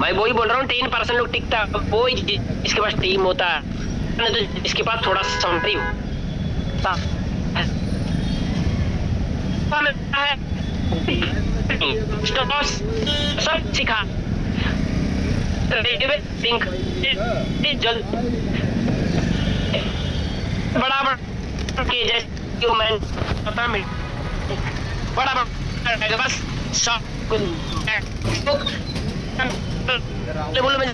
मैं वही बोल रहा हूँ, 10% लोग टिकता है, वो इसके पास टीम होता है, तो इसके पास थोड़ा समझी होता है। सब सिखा बड़ा के जैसे मैं पता में बड़ा बस सब बोलो में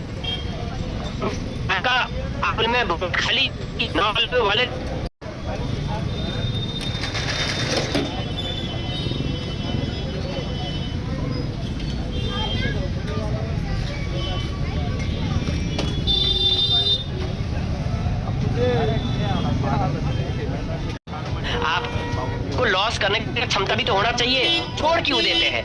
खाली वाले आपको लॉस करने की क्षमता भी तो होना चाहिए, छोड़ क्यों देते हैं?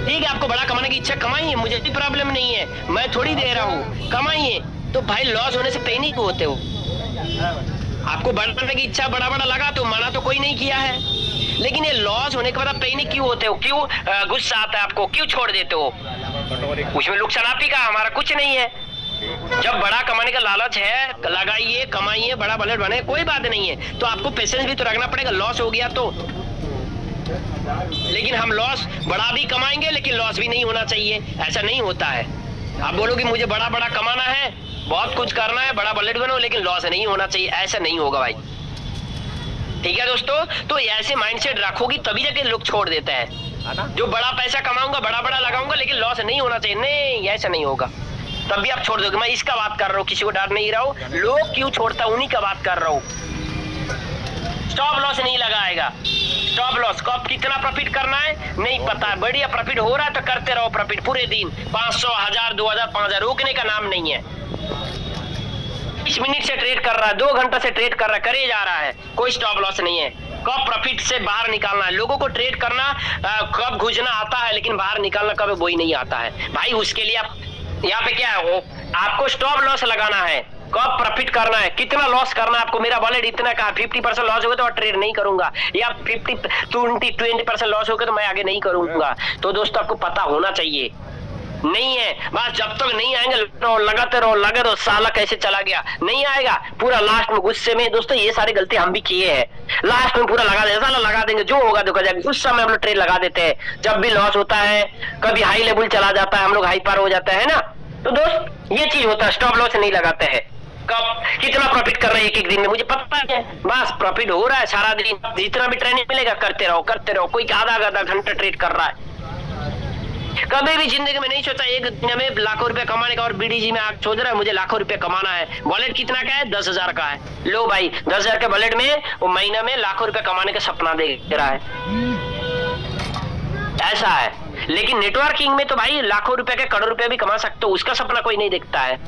ठीक है, आपको बड़ा कमाने की इच्छा, कमाइए, मुझे भी प्रॉब्लम नहीं है, मैं थोड़ी दे रहा हूँ, कमाइए। तो भाई लॉस होने से पे नहीं क्यों होते हो? आपको बड़ा करने की इच्छा, बड़ा बड़ा लगा तो मना तो कोई नहीं किया है, लेकिन ये लॉस होने के बाद आप पे नहीं क्यों होते हो? क्यों गुस्सा आता है आपको? क्यों छोड़ देते हो? उसमें नुकसान आप ही का, हमारा कुछ नहीं है। जब बड़ा कमाने का लालच है, लगाइए, कमाइए, बड़ा बजट बने, कोई बात नहीं है। तो आपको पेशेंस भी तो रखना पड़ेगा, लॉस हो गया तो। लेकिन हम लॉस बड़ा भी कमाएंगे, लेकिन लॉस भी नहीं होना चाहिए, ऐसा नहीं होता है। आप बोलोगे मुझे बड़ा बड़ा कमाना है, बहुत कुछ करना है, बड़ा बजट बनो, लेकिन लॉस नहीं होना चाहिए, ऐसा नहीं होगा भाई। ठीक है दोस्तों, तो ऐसे माइंडसेट रखोगी तभी जाके लोग छोड़ देते हैं। जो बड़ा पैसा कमाऊंगा, बड़ा बड़ा लगाऊंगा, लेकिन लॉस नहीं होना चाहिए, नहीं, ऐसा नहीं होगा, तब भी आप छोड़ दोगे। मैं इसका बात कर रहा हूँ, किसी को डर नहीं रहा हूँ, लोग क्यों छोड़ता उन्हीं का बात कर रहा हूँ। स्टॉप लॉस नहीं लगाएगा, स्टॉप लॉस कब कितना प्रॉफिट करना है नहीं पता, बढ़िया प्रॉफिट हो रहा है तो करते रहो प्रॉफिट पूरे दिन, 500, 1000, 2000, 5000, रोकने का नाम नहीं है। 20 मिनट से ट्रेड कर रहा है, 2 घंटा से ट्रेड कर रहा है, करे जा रहा है, कोई स्टॉप लॉस नहीं है। कब प्रॉफिट से बाहर निकालना है, लोगों को ट्रेड करना, कब घुसना आता है, लेकिन बाहर निकालना कब वही नहीं आता है भाई। उसके लिए आप यहाँ पे क्या है, आपको स्टॉप लॉस लगाना है, कब प्रॉफिट करना है, कितना लॉस करना है आपको। मेरा वॉलेट इतना का 50% लॉस हो गया तो ट्रेड नहीं करूंगा, या 20% लॉस हो गया तो मैं आगे नहीं करूंगा। तो दोस्तों आपको पता होना चाहिए, नहीं है बस जब तक नहीं आएंगे लगाते रहो, लगे रहो, साला कैसे चला गया, नहीं आएगा, पूरा लास्ट में गुस्से में। दोस्तों ये सारी गलती हम भी किए हैं, लास्ट में पूरा लगा देंगे, साला लगा देंगे, जो होगा देखा जाएगा, उस समय हम लोग ट्रेड लगा देते हैं। जब भी लॉस होता है, कभी हाई लेवल चला जाता है, हम लोग हाई पार हो जाता है ना। तो दोस्त ये चीज होता है, स्टॉप लॉस नहीं लगाते हैं। कब कितना प्रॉफिट कर रहे हैं एक दिन में मुझे पता है, बस प्रॉफिट हो रहा है सारा दिन, जितना भी ट्रेनिंग मिलेगा करते रहो करते रहो। कोई आधा घंटा ट्रेड कर रहा है, कभी भी जिंदगी में नहीं सोचा एक दिन में लाखों रुपए कमाने का, और बीडीजी में आप सोच रहे हैं मुझे लाखों रुपए कमाना है। वॉलेट कितना का है? 10,000 का है। लो भाई 10,000 के वॉलेट में वो महीने में लाखों रुपए कमाने का सपना देख रहा है, ऐसा है। लेकिन नेटवर्किंग में तो भाई लाखों रुपए के करोड़ रुपए भी कमा सकते हो, उसका सपना कोई नहीं देखता है।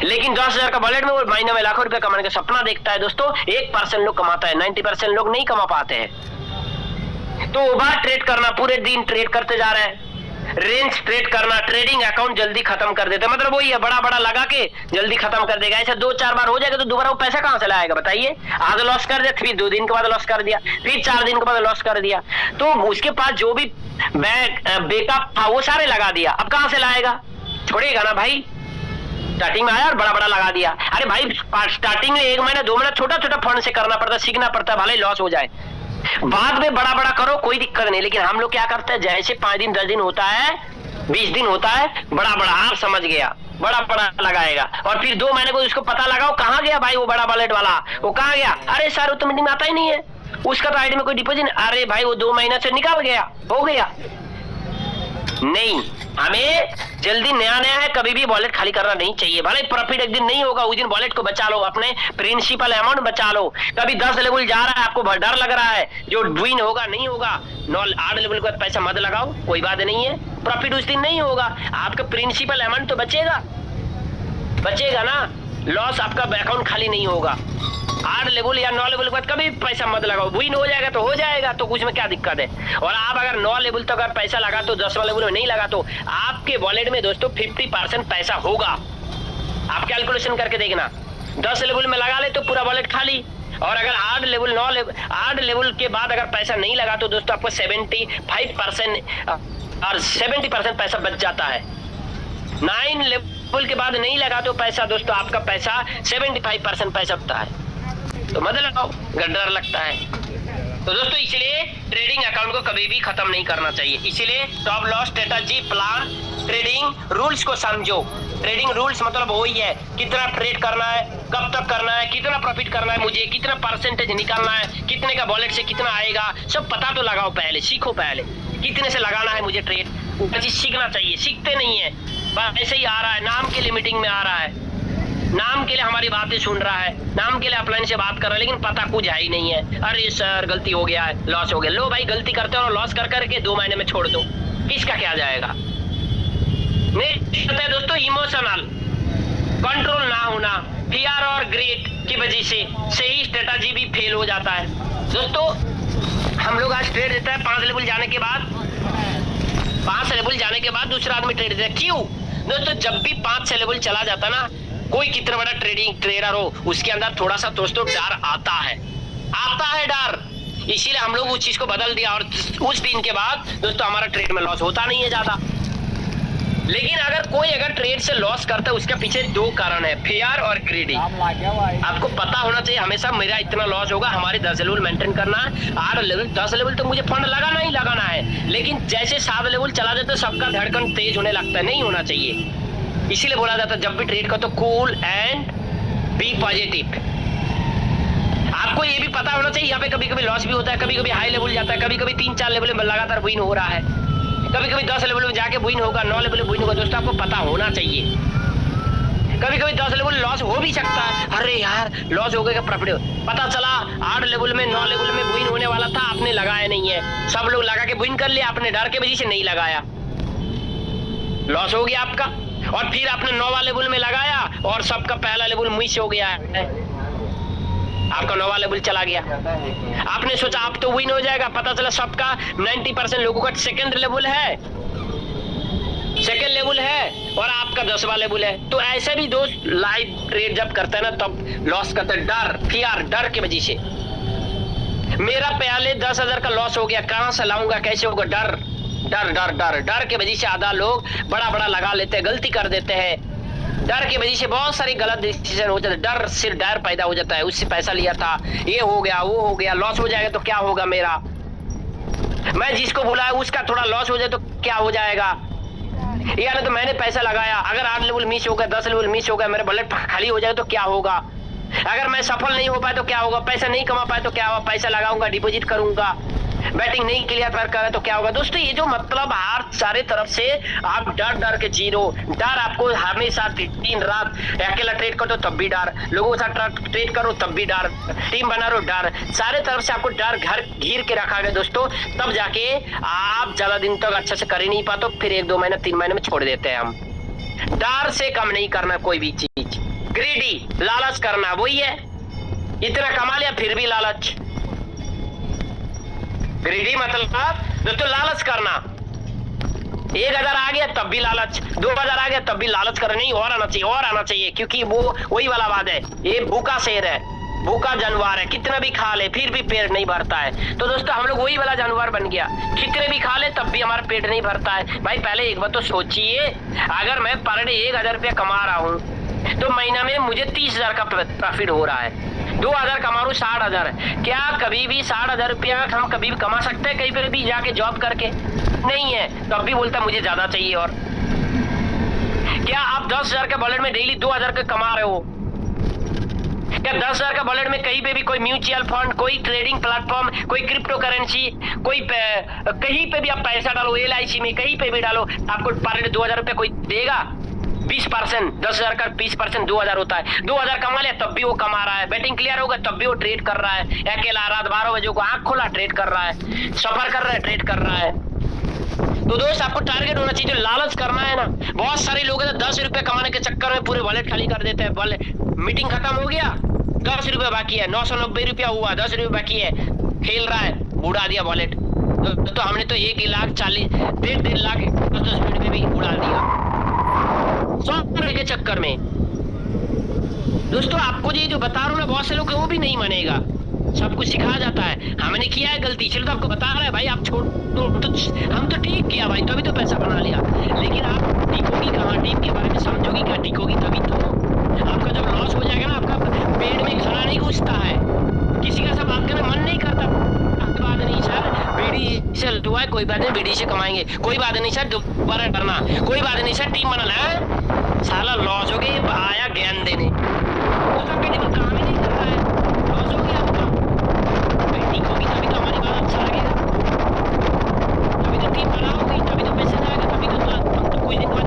लेकिन 10,000 का वॉलेट में वो महीने में लाखों रुपए कमाने का सपना देखता है। दोस्तों 1% लोग कमाता है, 90% लोग नहीं कमा पाते हैं। तो बार ट्रेड करना, पूरे दिन ट्रेड करते जा रहे हैं, रेंज ट्रेड करना, ट्रेडिंग अकाउंट जल्दी खत्म कर देते, मतलब वही है बड़ा बड़ा लगा के जल्दी खत्म कर देगा। ऐसे 2-4 बार हो जाएगा तो दोबारा वो पैसा कहां से लाएगा बताइए? आज लॉस कर दिया, फिर 2 दिन के बाद लॉस कर दिया, फिर 4 दिन के बाद लॉस कर दिया, तो उसके पास जो भी बैकअप था वो सारे लगा दिया, अब कहां से लाएगा? छोड़ेगा ना भाई। स्टार्टिंग में आया और बड़ा बड़ा लगा दिया। अरे भाई स्टार्टिंग में 1 महीना 2 महीना छोटा छोटा फंड से करना पड़ता है, सीखना पड़ता है, भले ही लॉस हो जाए, बाद में बड़ा बड़ा करो कोई दिक्कत नहीं। लेकिन हम लोग क्या करते हैं, जैसे 5 दिन 10 दिन होता है, 20 दिन होता है, बड़ा बड़ा आप समझ गया बड़ा बड़ा लगाएगा, और फिर 2 महीने को उसको पता लगाओ कहाँ गया भाई वो बड़ा वॉलेट वाला, वो कहाँ गया? अरे सर वो तो मीटिंग में आता ही नहीं है, उसका तो आईडी में कोई डिपॉजिट, अरे भाई वो 2 महीने से निकाल गया, हो गया। नहीं, हमें जल्दी नया है, कभी भी वॉलेट खाली करना नहीं चाहिए। भले प्रॉफिट एक दिन नहीं होगा, उस दिन वॉलेट को बचा लो, अपने प्रिंसिपल अमाउंट बचा लो। कभी 10 लेवल जा रहा है, आपको डर लग रहा है जो विन होगा नहीं होगा, 8 लेवल का पैसा मत लगाओ, कोई बात नहीं है, प्रॉफिट उस दिन नहीं होगा, आपका प्रिंसिपल अमाउंट तो बचेगा ना, लॉस आपका अकाउंट खाली नहीं होगा। 8 लेवल या 9 लेवल के बाद कभी पैसा मत लगाओ, विन हो जाएगा तो हो जाएगा, तो कुछ में क्या दिक्कत है। और आप अगर 9 लेवल तक अगर पैसा लगा तो 10वां लेवल में नहीं लगा तो आपके वॉलेट में दोस्तों 50% पैसा होगा, आप कैलकुलेशन करके देखना, 10 लेवल में लगा ले तो पूरा वॉलेट खाली, और अगर 8 लेवल 9 लेवल 8 लेवल के बाद अगर पैसा नहीं लगा तो दोस्तों आपको 75% और 70% पैसा बच जाता है। 9 लेवल के बाद नहीं लगा तो पैसा दोस्तों आपका पैसा 75% पैसा बचता है। तो मत लगाओ, डर लगता है। तो दोस्तों इसलिए ट्रेडिंग अकाउंट को कभी भी खत्म नहीं करना चाहिए। इसीलिए stop loss strategy plan trading rules को समझो। ट्रेडिंग रूल्स मतलब वही है, कितना ट्रेड करना है, कब तक करना है, कितना प्रॉफिट करना है, मुझे कितना परसेंटेज निकालना है, कितने का वॉलेट से कितना आएगा, सब पता तो लगाओ पहले, सीखो पहले कितने से लगाना है मुझे ट्रेड। वो चीज सीखना चाहिए, सीखते नहीं है, बस ऐसे ही आ रहा है, नाम के लिए मीटिंग में आ रहा है, नाम के लिए हमारी बातें सुन रहा है, नाम के लिए अपलाइन से बात कर रहा है, लेकिन पता कुछ है ही नहीं है। अरे सर गलती हो गया है, लॉस हो गया। लो भाई गलती करते हो, लॉस कर करके 2 महीने में छोड़ दो, किसका क्या जाएगा। नहीं दोस्तों, इमोशनल कंट्रोल ना होना, फियर और ग्रीड की वजह से सही स्ट्रेटजी भी फेल हो जाता है। दोस्तों हम लोग आज ट्रेड देता है 5 लेवल जाने के बाद, 5 लेवल जाने के बाद दूसरा आदमी ट्रेड देता है। क्यों दोस्तों, जब भी 5 लेवल चला जाता ना, कोई कितना बड़ा ट्रेडिंग ट्रेडर हो, उसके अंदर थोड़ा सा दोस्तों डर आता है डर। इसीलिए हम लोग उस चीज को बदल दिया, और उस दिन के बाद दोस्तों हमारा ट्रेड में लॉस होता नहीं है ज्यादा। लेकिन अगर कोई ट्रेड से लॉस करता है, उसके पीछे 2 कारण है, फियर और ग्रीडी। आपको पता होना चाहिए हमेशा मेरा इतना लॉस होगा, हमारे 10 लेवल मेंटेन करना है, 8 लेवल 10 लेवल तो मुझे फंड लगाना ही लगाना है। लेकिन जैसे 7 लेवल चला जाता है सबका धड़कन तेज होने लगता है, नहीं होना चाहिए। इसीलिए बोला जाता है जब भी ट्रेड करो तो कूल एंड बी पॉजिटिव। आपको ये भी पता होना चाहिए यहाँ पे कभी कभी लॉस भी होता है, कभी कभी हाई लेवल जाता है, कभी कभी 3-4 लेवल में लगातार विन हो रहा है, कभी कभी 10 लेवल में जाके विन होगा, 9 लेवल में विन होगा। दोस्तों आपको पता होना चाहिए, कभी कभी 10 लेवल लॉस हो भी सकता है। अरे यार लॉस हो गया, प्रॉफिट पता चला 8 लेवल में 9 लेवल में विन होने वाला था, आपने लगाया नहीं है, सब लोग लगा के विन कर लिया, आपने डर के वजह से नहीं लगाया, लॉस हो गया आपका। और फिर आपने 9वां लेवल में लगाया और सबका पहला लेवल मिस हो गया है, आपका 9वां लेवल चला गया। आपने सोचा आप तो विन हो जाएगा, पता चला सबका 90% लोगों का सेकंड लेवल है और आपका 10वां लेवल है। तो ऐसे भी दोस्त लाइव ट्रेड जब करते हैं ना तब लॉस करते हैं, डर की वजह से। मेरा पहले 10,000 का लॉस हो गया, कहां से लाऊंगा, कैसे होगा, डर के वजह से आधा लोग बड़ा लगा लेते हैं, गलती कर देते हैं। डर की वजह से बहुत सारी गलत डिसीजन हो जाते हैं, डर सिर्फ डर पैदा हो जाता है। उससे पैसा लिया था, ये हो गया वो हो गया, लॉस हो जाएगा तो क्या होगा मेरा, मैं जिसको बुलाया उसका थोड़ा लॉस हो जाए तो क्या हो जाएगा, यार तो मैंने पैसा लगाया, अगर 8 लेवल मिस हो गया, 10 लेवल मिस हो गया, मेरा वॉलेट खाली हो जाए तो क्या होगा, अगर मैं सफल नहीं हो पाया तो क्या होगा, पैसा नहीं कमा पाया तो क्या होगा, पैसा लगाऊंगा, डिपॉजिट करूंगा, बैटिंग नहीं क्लियर करे तो क्या होगा। दोस्तों ये जो मतलब हर सारे तरफ से आप डर के जीरो, डर आपको हमेशा दिन रात, अकेला ट्रेड करो तब भी डर, लोगों के साथ ट्रेड करो तब भी डर, टीम बना रो डर, सारे तरफ से आपको डर घर घिर के रखा गया दोस्तों। तब जाके आप ज्यादा दिन तक अच्छे से कर ही नहीं पाते, फिर 1-2 महीने 3 महीने में छोड़ देते हैं हम। डर से कम नहीं करना कोई भी चीज, ग्रीडी लालच करना, वही है, इतना कमा लिया फिर भी लालच। ग्रीडी मतलब दोस्तों लालच करना, 1000 आ गया तब भी लालच, 2000 आ गया तब भी लालच करना, नहीं और आना चाहिए, क्योंकि वो वही वाला बात है, ये भूखा शेर है, भूखा जानवर है, कितना भी खा ले फिर भी पेट नहीं भरता है। तो दोस्तों हम लोग वही वाला जानवर बन गया, कितने भी खा ले तब भी हमारा पेट नहीं भरता है। भाई पहले एक बात तो सोचिए, अगर मैं पर डे 1000 रुपया कमा रहा हूँ तो महीना में मुझे 30,000 का प्रॉफिट हो रहा है, 2000 कमा रहा हूँ 60,000, क्या कभी भी 60,000 रुपया हम कभी भी कमा सकते हैं कहीं पर भी जाके जॉब करके? नहीं है, तब भी बोलता मुझे ज्यादा चाहिए। और क्या आप 10,000 के वॉलेट में डेली 2,000 का कमा रहे हो? क्या 10,000 का वॉलेट में कहीं पे भी कोई म्यूचुअल फंड, कोई ट्रेडिंग प्लेटफॉर्म, कोई क्रिप्टो करेंसी, कोई कहीं पे भी आप पैसा डालो, LIC में कहीं पे भी डालो, आपको पर डे 2,000 रुपया कोई देगा? 20%, 10,000 का 20% 2,000 होता है। 2,000 कमा लिया तब भी वो कमा रहा है, बैटिंग क्लियर होगा तब भी वो ट्रेड कर रहा है, अकेला रात 12 बजे को आंख खोला ट्रेड कर रहा है, सफर कर रहा है ट्रेड कर रहा है। तो दोस्त आपको टारगेट होना चाहिए, जो लालच करना है ना। बहुत सारे लोग हैं 10 रुपए कमाने के चक्कर में पूरे वॉलेट खाली कर देते हैं। मीटिंग खत्म हो गया, 10 रुपए बाकी है, 990 रुपया हुआ, 10 रुपए बाकी है, खेल रहा है, उड़ा दिया वॉलेट। तो हमने तो 1,40,000 1.5 लाख 10 मिनट में भी उड़ा दिया 100 रुपए के चक्कर में। दोस्तों आपको ये जो बता रहा हूँ ना, बहुत से लोग वो भी नहीं मानेगा। सब कुछ सिखाया जाता है, हमने किया है गलती, चलो तो आपको बता रहा है भाई, आप छोड़ तो हम तो ठीक किया भाई, तभी तो पैसा बना लिया। लेकिन आप टिकोगी कहाँ, टीम के बारे में समझोगी क्या, टिकोगी तभी तो। आपका जब लॉस हो जाएगा ना, आपका पेट में खाना नहीं घुसता है, किसी का सब बात करना मन नहीं करता। बात नहीं सर, बीड़ी से हुआ है, कोई बात नहीं, बीड़ी से कमाएंगे, कोई बात नहीं सर, दोबारा करना, कोई बात नहीं सर, टीम बनाना है। साला लॉस हो गई, आया ज्ञान देने, वो तो पेट में काम ही नहीं कर रहा है, लॉस हो गया आपका। टिकोगी तभी तो हमारी बात अच्छा लगेगा, तभी तो टीम बनाओगी, तभी तो पैसे जाएगा, तभी तो कुछ दिन बाद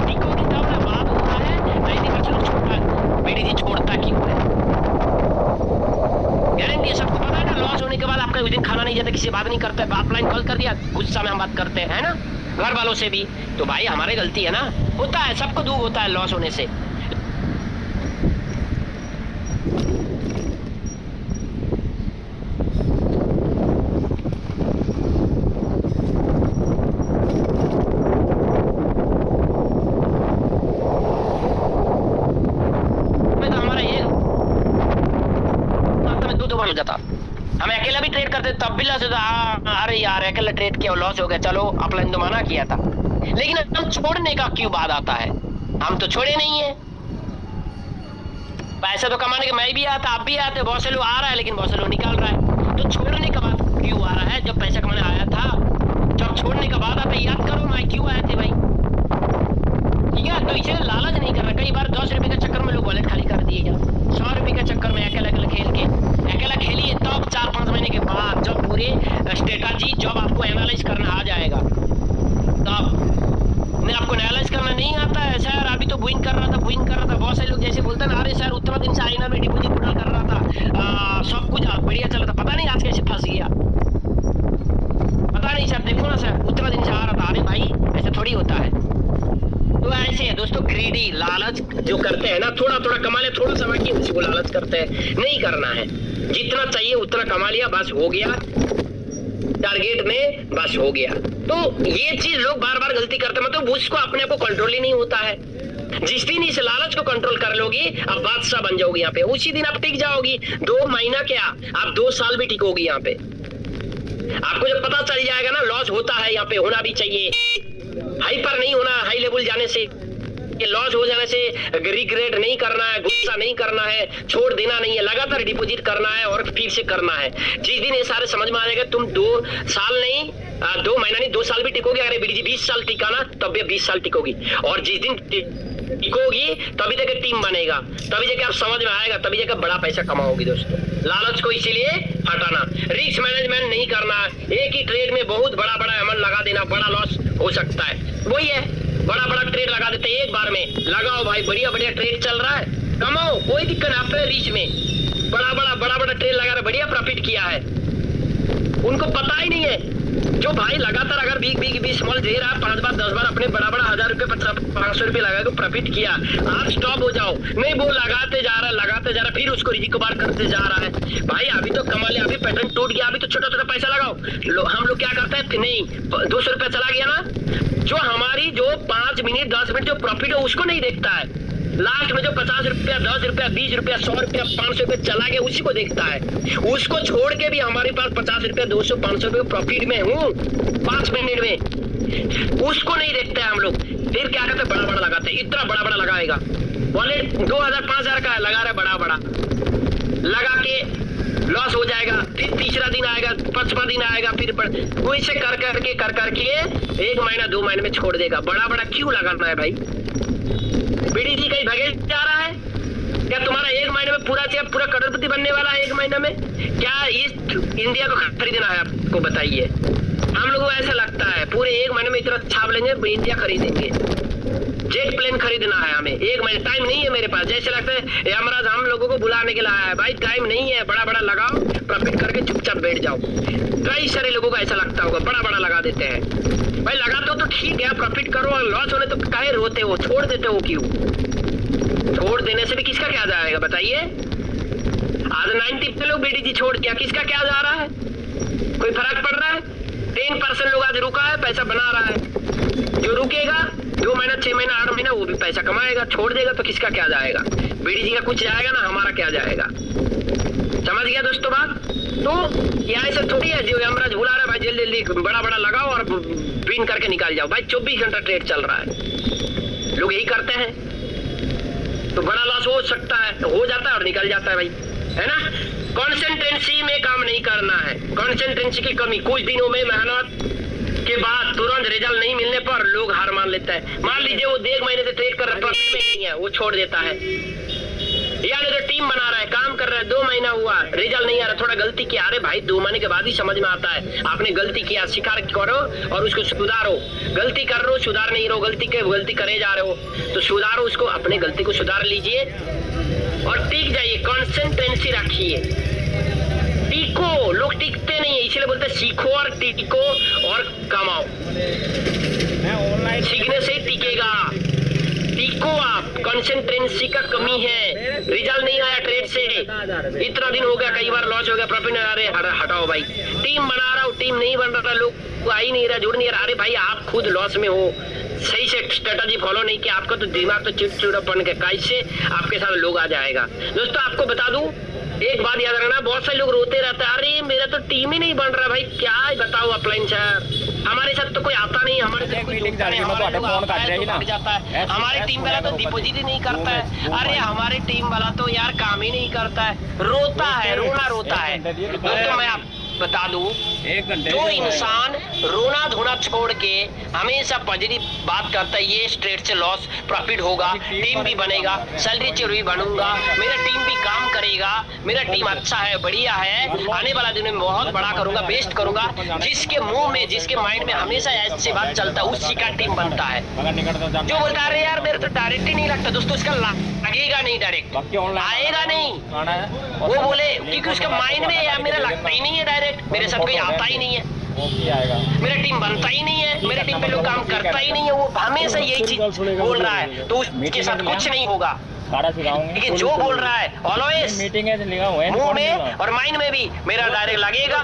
टिकोगी तब ना बात हो रहा है। 90% छोड़ता है, बीड़ी जी छोड़ता क्यों है, गारंटी है, सबको पता है ना। लॉस होने के बाद आपका दिन खाना नहीं जाता, किसी बात नहीं करता है, बाप लाइन कॉल कर दिया, गुस्सा में हम बात करते हैं ना, घर वालों से भी, तो भाई हमारी गलती है ना, होता है, सबको दुख होता है लॉस होने से। जाता, हम अकेला भी ट्रेड करते तब भी लॉस होता। अरे यार अकेला ट्रेड किया, लॉस हो गया, चलो अपलाइन तो मना किया था, लेकिन हम छोड़ने का क्यों बात आता है, हम तो छोड़े नहीं है। पैसा तो कमाने के मैं भी आता, आप भी आते, बहुत से लोग आ रहा है, लेकिन बहुत से लोग निकाल रहा है, तो छोड़ने का बात क्यों आ रहा है। जब पैसा कमाने आया था, जब छोड़ने का बात आता, याद करो ना क्यों आए थे भाई, ठीक है। तो इसे लालच नहीं करना, कई बार 10 रुपए के चक्कर में लोग वॉलेट खाली कर दिए, 100 रुपए के चक्कर में अकेला खेल के, अकेला खेलिए तब 4-5 महीने के बाद जब पूरे स्ट्रेटजी जब आपको एनालाइज करना आ जाएगा, तब नहीं, आपको एनालाइज करना नहीं आता है। सर अभी तो बुइंग कर रहा था, बहुत से लोग जैसे बोलते हैं, अरे सर उतना दिन से आईना में डिपॉजिट पूरा कर रहा था, सब कुछ बढ़िया चल रहा था, पता नहीं आज कैसे फंस गया, पता नहीं सर, देखो ना सर उतना दिन से आ रहा था। अरे भाई ऐसा थोड़ी होता है। तो ऐसे है दोस्तों, ग्रीडी लालच जो करते हैं ना, थोड़ा थोड़ा कमा ले, थोड़ा सा बाकी उसी को लालच करते हैं, नहीं करना है, जितना चाहिए उतना कमा लिया, बस हो गया, टारगेट में बस हो गया। तो ये चीज लोग बार बार गलती करते हैं, मतलब उसको अपने आप को कंट्रोल ही नहीं होता है। जिस दिन इस लालच को कंट्रोल कर लोगी, अब बादशाह बन जाओगी यहाँ पे, उसी दिन आप टिक जाओगी। 2 महीना क्या, आप 2 साल भी टिकोगी यहाँ पे। आपको जब पता चल जाएगा ना लॉस होता है, यहाँ पे होना भी चाहिए, हाइपर नहीं होना, हाई लेवल जाने से, लॉस हो जाने से रिग्रेट नहीं करना है, गुस्सा नहीं करना है, छोड़ देना नहीं है, लगातार डिपॉजिट करना है और फिर से करना है। जिस दिन ये सारे समझ में आ जाएगा, तुम 2 साल नहीं 2 महीना नहीं 2 साल भी टिकोगे। अरे बीडी 20 साल टिकाना, तब भी 20 साल टिकोगी, और जिस दिन टिकोगी तभी जाके टीम बनेगा, तभी जाके आप समझ में आएगा, तभी जाके बड़ा पैसा कमाओगी। दोस्तों लालच को इसीलिए हटाना, रिस्क मैनेजमेंट नहीं करना, एक ही ट्रेड में बहुत बड़ा अमाउंट लगा देना, बड़ा लॉस हो सकता है। वही है, बड़ा ट्रेड लगा देते हैं एक बार में, लगाओ भाई, बढ़िया ट्रेड चल रहा है, कमाओ, कोई दिक्कत नहीं। आपने रीच में बड़ा ट्रेड लगा रहे, बढ़िया प्रॉफिट किया है, उनको पता ही नहीं है। जो भाई लगातार अगर बिग स्मॉल दे रहा है, 5 बार 10 बार अपने बड़ा 1000 रुपए 500 रुपए लगा के प्रॉफिट किया, आप स्टॉप हो जाओ, नहीं वो लगाते जा रहा है, फिर उसको रिकवर करते जा रहा है। भाई अभी तो कमा लिया, अभी पैटर्न टूट गया, अभी तो छोटा पैसा लगाओ। हम लोग क्या करते हैं, नहीं 200 रुपया चला गया ना, जो हमारी जो 5 मिनट 10 मिनट जो प्रॉफिट है उसको नहीं देखता है, लास्ट में जो 50 रुपया 10 रुपया 20 रुपया 100 रुपया 500 रुपया चला गया उसी को देखता है। उसको छोड़ के भी हमारे पास 50 रुपया 200 500 रुपये प्रॉफिट में हूँ 5 मिनट में, उसको नहीं देखते हैं हम लोग। फिर क्या करते हैं, बड़ा लगाते हैं, इतना बड़ा लगाएगा, वॉलेट 2000 5000 का लगा रहे, बड़ा लगा के लॉस हो जाएगा, फिर तीसरा दिन आएगा, 5वां दिन आएगा, फिर वो इसे कर करके 1 महीना 2 महीने में छोड़ देगा। बड़ा क्यों लगाना है भाई, बीडी जी कहीं भगे जा रहा है क्या? तुम्हारा 1 महीने में पूरा करोड़पति बनने वाला है 1 महीने में? क्या इस इंडिया को खरीदना है आपको, बताइए। हम लोगों को ऐसा लगता है पूरे 1 महीने में इतना छाप लेंगे, इंडिया खरीदेंगे, जेट प्लेन खरीदना है हमें। 1 महीने टाइम नहीं है मेरे पास, जैसे लगता है यमराज हम लोगों को बुलाने के लिए आया है। भाई टाइम नहीं है, बड़ा लगाओ, प्रॉफिट करके चुपचाप बैठ जाओ। कई सारे लोगों को ऐसा लगता होगा, बड़ा लगा देते हैं। भाई लगाते हो तो ठीक है, प्रॉफिट करो, लॉस होने तो काहे रोते हो, छोड़ देते हो क्यों? छोड़ देने से भी किसका क्या जाएगा बताइए? आज 90 लोग बीडीजी छोड़ दिया, किसका क्या जा रहा है? कोई फर्क पड़ रहा है? 10% लोग आज रुका है, पैसा बना रहा है। जो रुकेगा 2 2 महीना 6 महीना 8 महीना वो भी पैसा कमाएगा, छोड़ देगा तो किसका क्या जाएगा? बीडी जी का कुछ जाएगा ना, हमारा क्या जाएगा? समझ गया दोस्तों बात? तो यहाँ ऐसा थोड़ी है जो यमराज बुला रहा है भाई जल्दी जल्दी बड़ा बड़ा लगाओ और पिन करके निकाल जाओ। भाई 24 घंटा ट्रेड चल रहा है, लोग यही करते हैं। तो बड़ा लॉस हो सकता है, हो जाता है और निकल जाता है भाई, है ना। कॉन्सेंट्रेंसी में काम नहीं करना है, कॉन्सेंट्रेंसी की कमी। कुछ दिनों में मेहनत के बाद तुरंत रिजल्ट नहीं मिलने पर लोग हार मान लेता है। मान लीजिए वो 1 महीने से ट्रेड कर रहा है, प्रॉफिट में नहीं है, वो छोड़ देता है। यानी तो टीम बना रहा है, काम कर रहा है, 2 महीना हुआ, रिजल्ट नहीं आ रहा, थोड़ा गलती किया। अरे भाई 2 महीने के बाद ही समझ में आता है आपने गलती किया, स्वीकार करो और उसको सुधारो। गलती कर रहे हो, सुधार नहीं रहो, गलती करे जा रहे हो तो सुधारो उसको, अपने गलती को सुधार लीजिए और टिक जाइए, कॉन्सेंट्रेंसी रखिए। टिको, लोग टिकते नहीं है, इसलिए बोलते सीखो और टिको और कमाओ। सीखने से टिकेगा, टिको आप। कंसेंट्रेंसी का कमी है, रिजल्ट नहीं आया ट्रेड से, इतना दिन हो गया, कई बार लॉस हो गया, प्रॉफिट नहीं आ रहे, हटाओ भाई। टीम बना रहा हूँ, टीम नहीं बन रहा, लोग आ ही नहीं रहा, जुड़ नहीं रहा। अरे भाई आप खुद लॉस में हो, सही से स्ट्रेटजी फॉलो नहीं किया, आपका तो दिमाग तो चिड़चिड़ापन के कैसे आपके साथ लोग आ जाएगा। दोस्तों आपको बता दूं, एक बात याद रखना, बहुत सारे लोग रोते रहते हैं, अरे मेरा तो टीम ही नहीं बन रहा। भाई क्या बताओ अपलाइन सर, हमारे साथ तो कोई आता नहीं, हमारे साथ कोई जुड़ता नहीं, हमारे लोग जाता है, हमारे टीम वाला तो डिपॉजिट ही नहीं करता है। अरे हमारे टीम वाला तो यार काम ही नहीं करता है, रोता है, रोना रोता है। दोस्तों मैं आप बता दूं, जो इंसान रोना धोना छोड़ के हमेशा पॉजिटिव बात करता है, ये स्ट्रेट से लॉस प्रॉफिट होगा, टीम भी बनेगा, सैलरी चेयर भी बनूंगा, मेरा टीम भी काम करेगा, मेरा टीम अच्छा है, बढ़िया है, आने वाला दिन में बहुत बड़ा करूंगा, बेस्ट करूंगा। जिसके मुंह में, जिसके माइंड में हमेशा ऐसी बात चलता है, उसी का टीम बनता है। जो बोलता है यार मेरे तो डायरेक्ट ही नहीं लगता, दोस्तों उसका लगेगा नहीं, डायरेक्ट आएगा नहीं, वो बोले क्योंकि उसके माइंड में यार मेरा लगता ही नहीं है डायरेक्ट, मेरे साथ कोई आता ही नहीं है, मेरा टीम बनता ही नहीं है, मेरे टीम पे लोग काम करता ही नहीं है, वो हमेशा यही चीज बोल रहा है, तो उसके साथ कुछ नहीं होगा। लेकिन जो बोल रहा है ऑलवेज मुंह में और माइंड में भी मेरा डायरेक्ट लगेगा,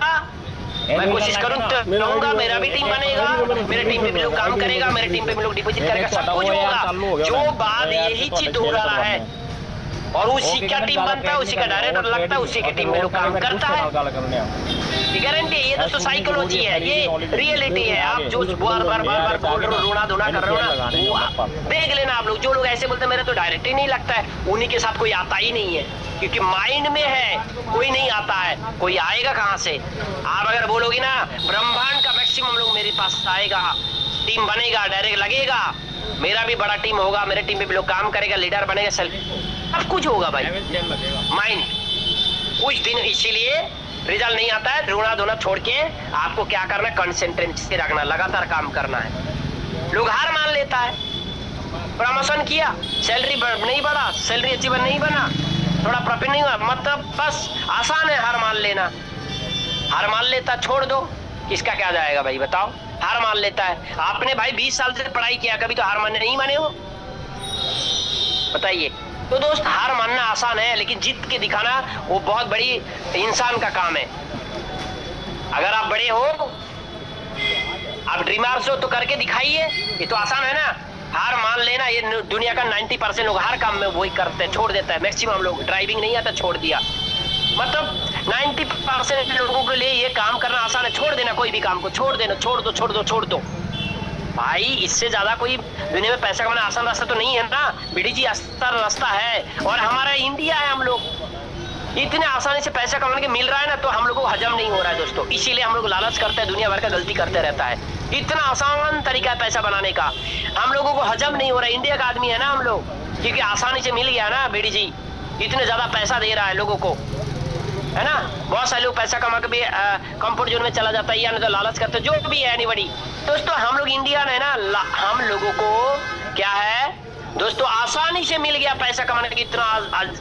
मैं कोशिश करूंगा, मेरा भी टीम बनेगा, मेरे टीम पे भी लोग काम करेगा, मेरे टीम पे भी लोग डिपॉजिट करेगा, सब कुछ होगा। जो बात यही चीज हो रहा है और उसी का टीम बनता है, उसी का डायरेक्टर लगता है, उसी की टीम में लोग काम करता है, गारंटी है। ये दोस्तों साइकोलॉजी है, ये रियलिटी है। आप जो बार बार बोल रहे हो, रोना धोना कर रहे हो ना, देख लेना आप लोग। जो लोग ऐसे बोलते हैं मेरा तो डायरेक्ट ही नहीं लगता है, उन्हीं के साथ कोई आता ही नहीं है, क्योंकि माइंड में है, कोई नहीं आता है, कोई आएगा कहाँ से? आप अगर बोलोगे ना ब्रह्मांड का मैक्सिमम लोग मेरे पास आएगा, टीम बनेगा, डायरेक्ट लगेगा, मेरा भी बड़ा टीम होगा, मेरे टीम पे भी लोग काम करेगा, लीडर बनेगा, सब कुछ होगा भाई। माइंड कुछ दिन, इसीलिए रिजल्ट नहीं आता है, रोना धोना छोड़ के आपको क्या करना है, कंसेंट्रेशन रखना, लगातार काम करना है। लोग हार मान लेता है, प्रमोशन किया, सैलरी नहीं बढ़ा, सैलरी अचीवर नहीं बना, थोड़ा प्रॉफिट नहीं हुआ, मतलब बस आसान है हार मान लेना, हार मान लेता, छोड़ दो, किसका क्या जाएगा भाई बताओ, हार मान लेता है। आपने भाई 20 साल से पढ़ाई किया, कभी तो हार मानने नहीं माने हो, बताइए। तो दोस्त हार मानना आसान है, लेकिन जीत के दिखाना वो बहुत बड़ी इंसान का काम है। अगर आप बड़े हो, आप ड्रीमर्स हो तो करके दिखाइए, ये तो आसान है ना। हार मान लेना, ये दुनिया का 90% लोग हर काम में वही करते हैं, छोड़ देता है। मैक्सिमम लोग ड्राइविंग नहीं आता, छोड़ दिया, मतलब 90% लोगों के लिए ये काम करना आसान है, छोड़ देना, कोई भी काम को छोड़ देना, छोड़ दो भाई। इससे ज्यादा कोई दुनिया में पैसा कमाना आसान रास्ता तो नहीं है ना, बीडी जी आसान रास्ता है। और हमारा इंडिया है, हम लोग इतने आसानी से पैसा कमाने के मिल रहा है ना, तो हम लोगों को हजम नहीं हो रहा है दोस्तों, इसीलिए हम लोग लालच करते हैं, दुनिया भर का गलती करते रहता है। इतना आसान तरीका है पैसा बनाने का, हम लोगों को हजम नहीं हो रहा है। इंडिया का आदमी है ना हम लोग, क्योंकि आसानी से मिल गया ना, बीडी जी इतने ज्यादा पैसा दे रहा है लोगों को, है ना। बहुत सारे लोग पैसा कमा के भी कंफर्ट जोन में चला जाता है, या नहीं तो लालच करते, जो भी है एनीबॉडी। दोस्तों हम लोग इंडियन है ना, हम लोगों को क्या है दोस्तों, आसानी से मिल गया पैसा कमाने का इतना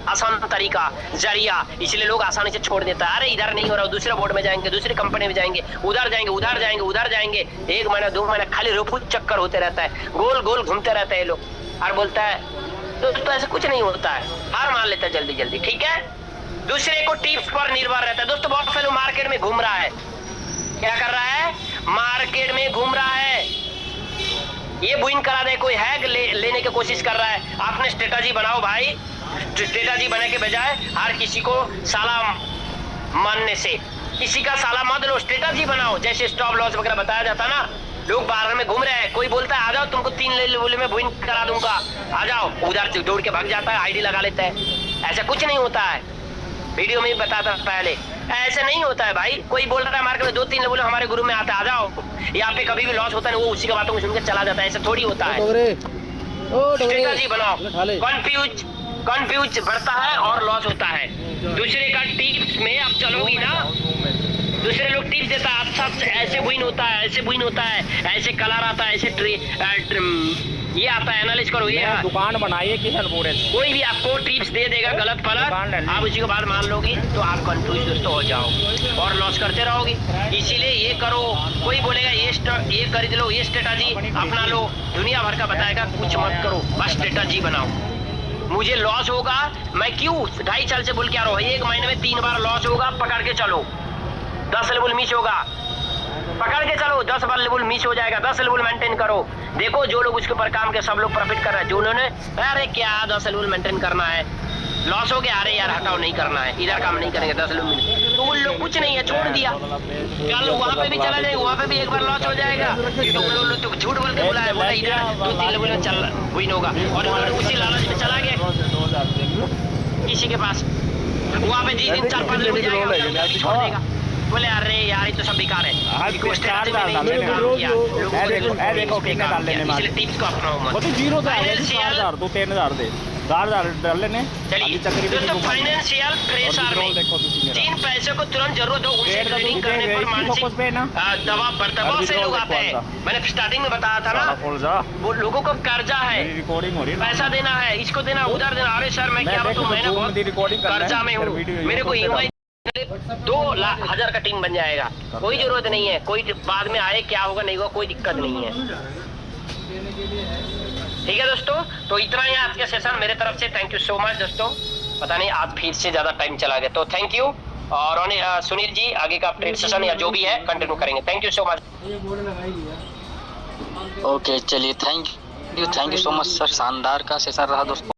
आसान तरीका, जरिया, इसलिए लोग आसानी से छोड़ देता है। अरे इधर नहीं हो रहा, दूसरे बोर्ड में जाएंगे, दूसरी कंपनी में जाएंगे, उधर जाएंगे, 1 महीना 2 महीना खाली रोफू चक्कर होते रहता है, गोल गोल घूमते रहते हैं लोग। और बोलता है दोस्तों ऐसा कुछ नहीं होता है, हार मान लेता है जल्दी, ठीक है। दूसरे को टिप्स पर निर्भर रहता है। दोस्तों बहुत सारे मार्केट में घूम रहा है, क्या कर रहा है, मार्केट में घूम रहा है, ये बुइन करा दे, कोई हैक लेने की कोशिश कर रहा है। आपने स्ट्रेटजी बनाओ भाई, स्ट्रेटजी बनाने के बजाय हर किसी को साला मानने से किसी का साला मत लो, स्ट्रेटजी बनाओ। जैसे स्टॉप लॉस वगैरह बताया जाता ना, लोग बाहर में घूम रहे हैं, कोई बोलता है आ जाओ तुमको 3 लेवल में बुइन करा दूंगा, आ जाओ, उधर से दौड़ के भाग जाता है, आईडी लगा लेता है। ऐसा कुछ नहीं होता है, वीडियो में भी बताता पहले, ऐसे नहीं होता है भाई। कोई बोल रहा है मार्केट में 2-3 लेवल हमारे ग्रुप में आता है, आ जाओ, यहाँ पे कभी भी लॉस होता है वो उसी की बातों को सुनकर चला जाता है, ऐसा थोड़ी होता है। स्ट्रेटजी बनाओ, कंफ्यूज बढ़ता है और लॉस होता है। दूसरे का टिप्स में आप चलोगी ना, दूसरे लोग टिप्स देता है, अच्छा ऐसे विन होता है, ऐसे विन होता है, ऐसे कलर आता है, ऐसे ये आता है, एनालिसिस करो। ये दुकान बनाइए किशनपुर, कोई भी आपको टिप्स दे देगा गलत फलत, आप उसी के बाद मान लोगी तो आप कंफ्यूज दोस्तों हो जाओ और लॉस करते रहोगे। इसीलिए ये करो, कोई बोलेगा ये खरीद लो, ये स्ट्रेटजी अपना लो, दुनिया भर का बताएगा, कुछ मत करो, बस स्ट्रेटजी बनाओ। मुझे लॉस होगा, मैं क्यों 2.5 साल से बोल के आ रहा हूँ, 1 महीने में 3 बार लॉस होगा, पकड़ के चलो। 10 लेवल मिस होगा, पकड़ के चलो, 10 बार लेवल मिस हो जाएगा, 10 लेवल मेंटेन करो। देखो जो लोग उसके ऊपर काम के सब लोग प्रॉफिट कर रहे हैं, जो उन्होंने अरे क्या 10 लेवल मेंटेन करना है, लॉस हो गया, अरे यार हटाओ नहीं करना है, इधर काम नहीं करेंगे 10 लेवल, तो उन लोग कुछ नहीं है, छोड़ दिया। कल वहाँ पे भी चला जाएगा, वहाँ पे भी एक बार लॉस हो जाएगा, तो झूठ बोल के बुलाया, बोला इधर 2-3 लेवल में चल विन होगा, और उसी लालच में चला गया किसी के पास, वहाँ पे जिस दिन 4-5 लेवल जाएगा छोड़ देगा, बोले अरे यार ये तो सब बेकार है। टिप्स को अपनाओ मत, चलिए दोस्तों, फाइनेंशियल प्रेशर में जिन पैसे को तुरंत जरूरत हो उनसे ट्रेडिंग करने पर मानसिक दबाव से लोग आते हैं। मैंने स्टार्टिंग में बताया था ना, वो लोगों को कर्जा है, पैसा देना है, इसको देना, उधर देना। अरे सर मैं क्या बताऊं, मैंने बहुत कर्जा में हूँ, मेरे को EMI 2,00,000 का टीम बन जाएगा, कोई जरूरत नहीं है, कोई बाद में आए क्या होगा नहीं होगा कोई दिक्कत नहीं है। ठीक है दोस्तों, तो इतना ही आज का सेशन मेरे तरफ से, थैंक यू सो मच दोस्तों। पता नहीं आज फिर से ज्यादा टाइम चला गया, तो थैंक यू। और सुनील जी आगे का ट्रेड सेशन या जो भी है कंटिन्यू करेंगे, thank you so much. Okay चलिए, thank you so much sir, शानदार का सेशन रहा दोस्तों।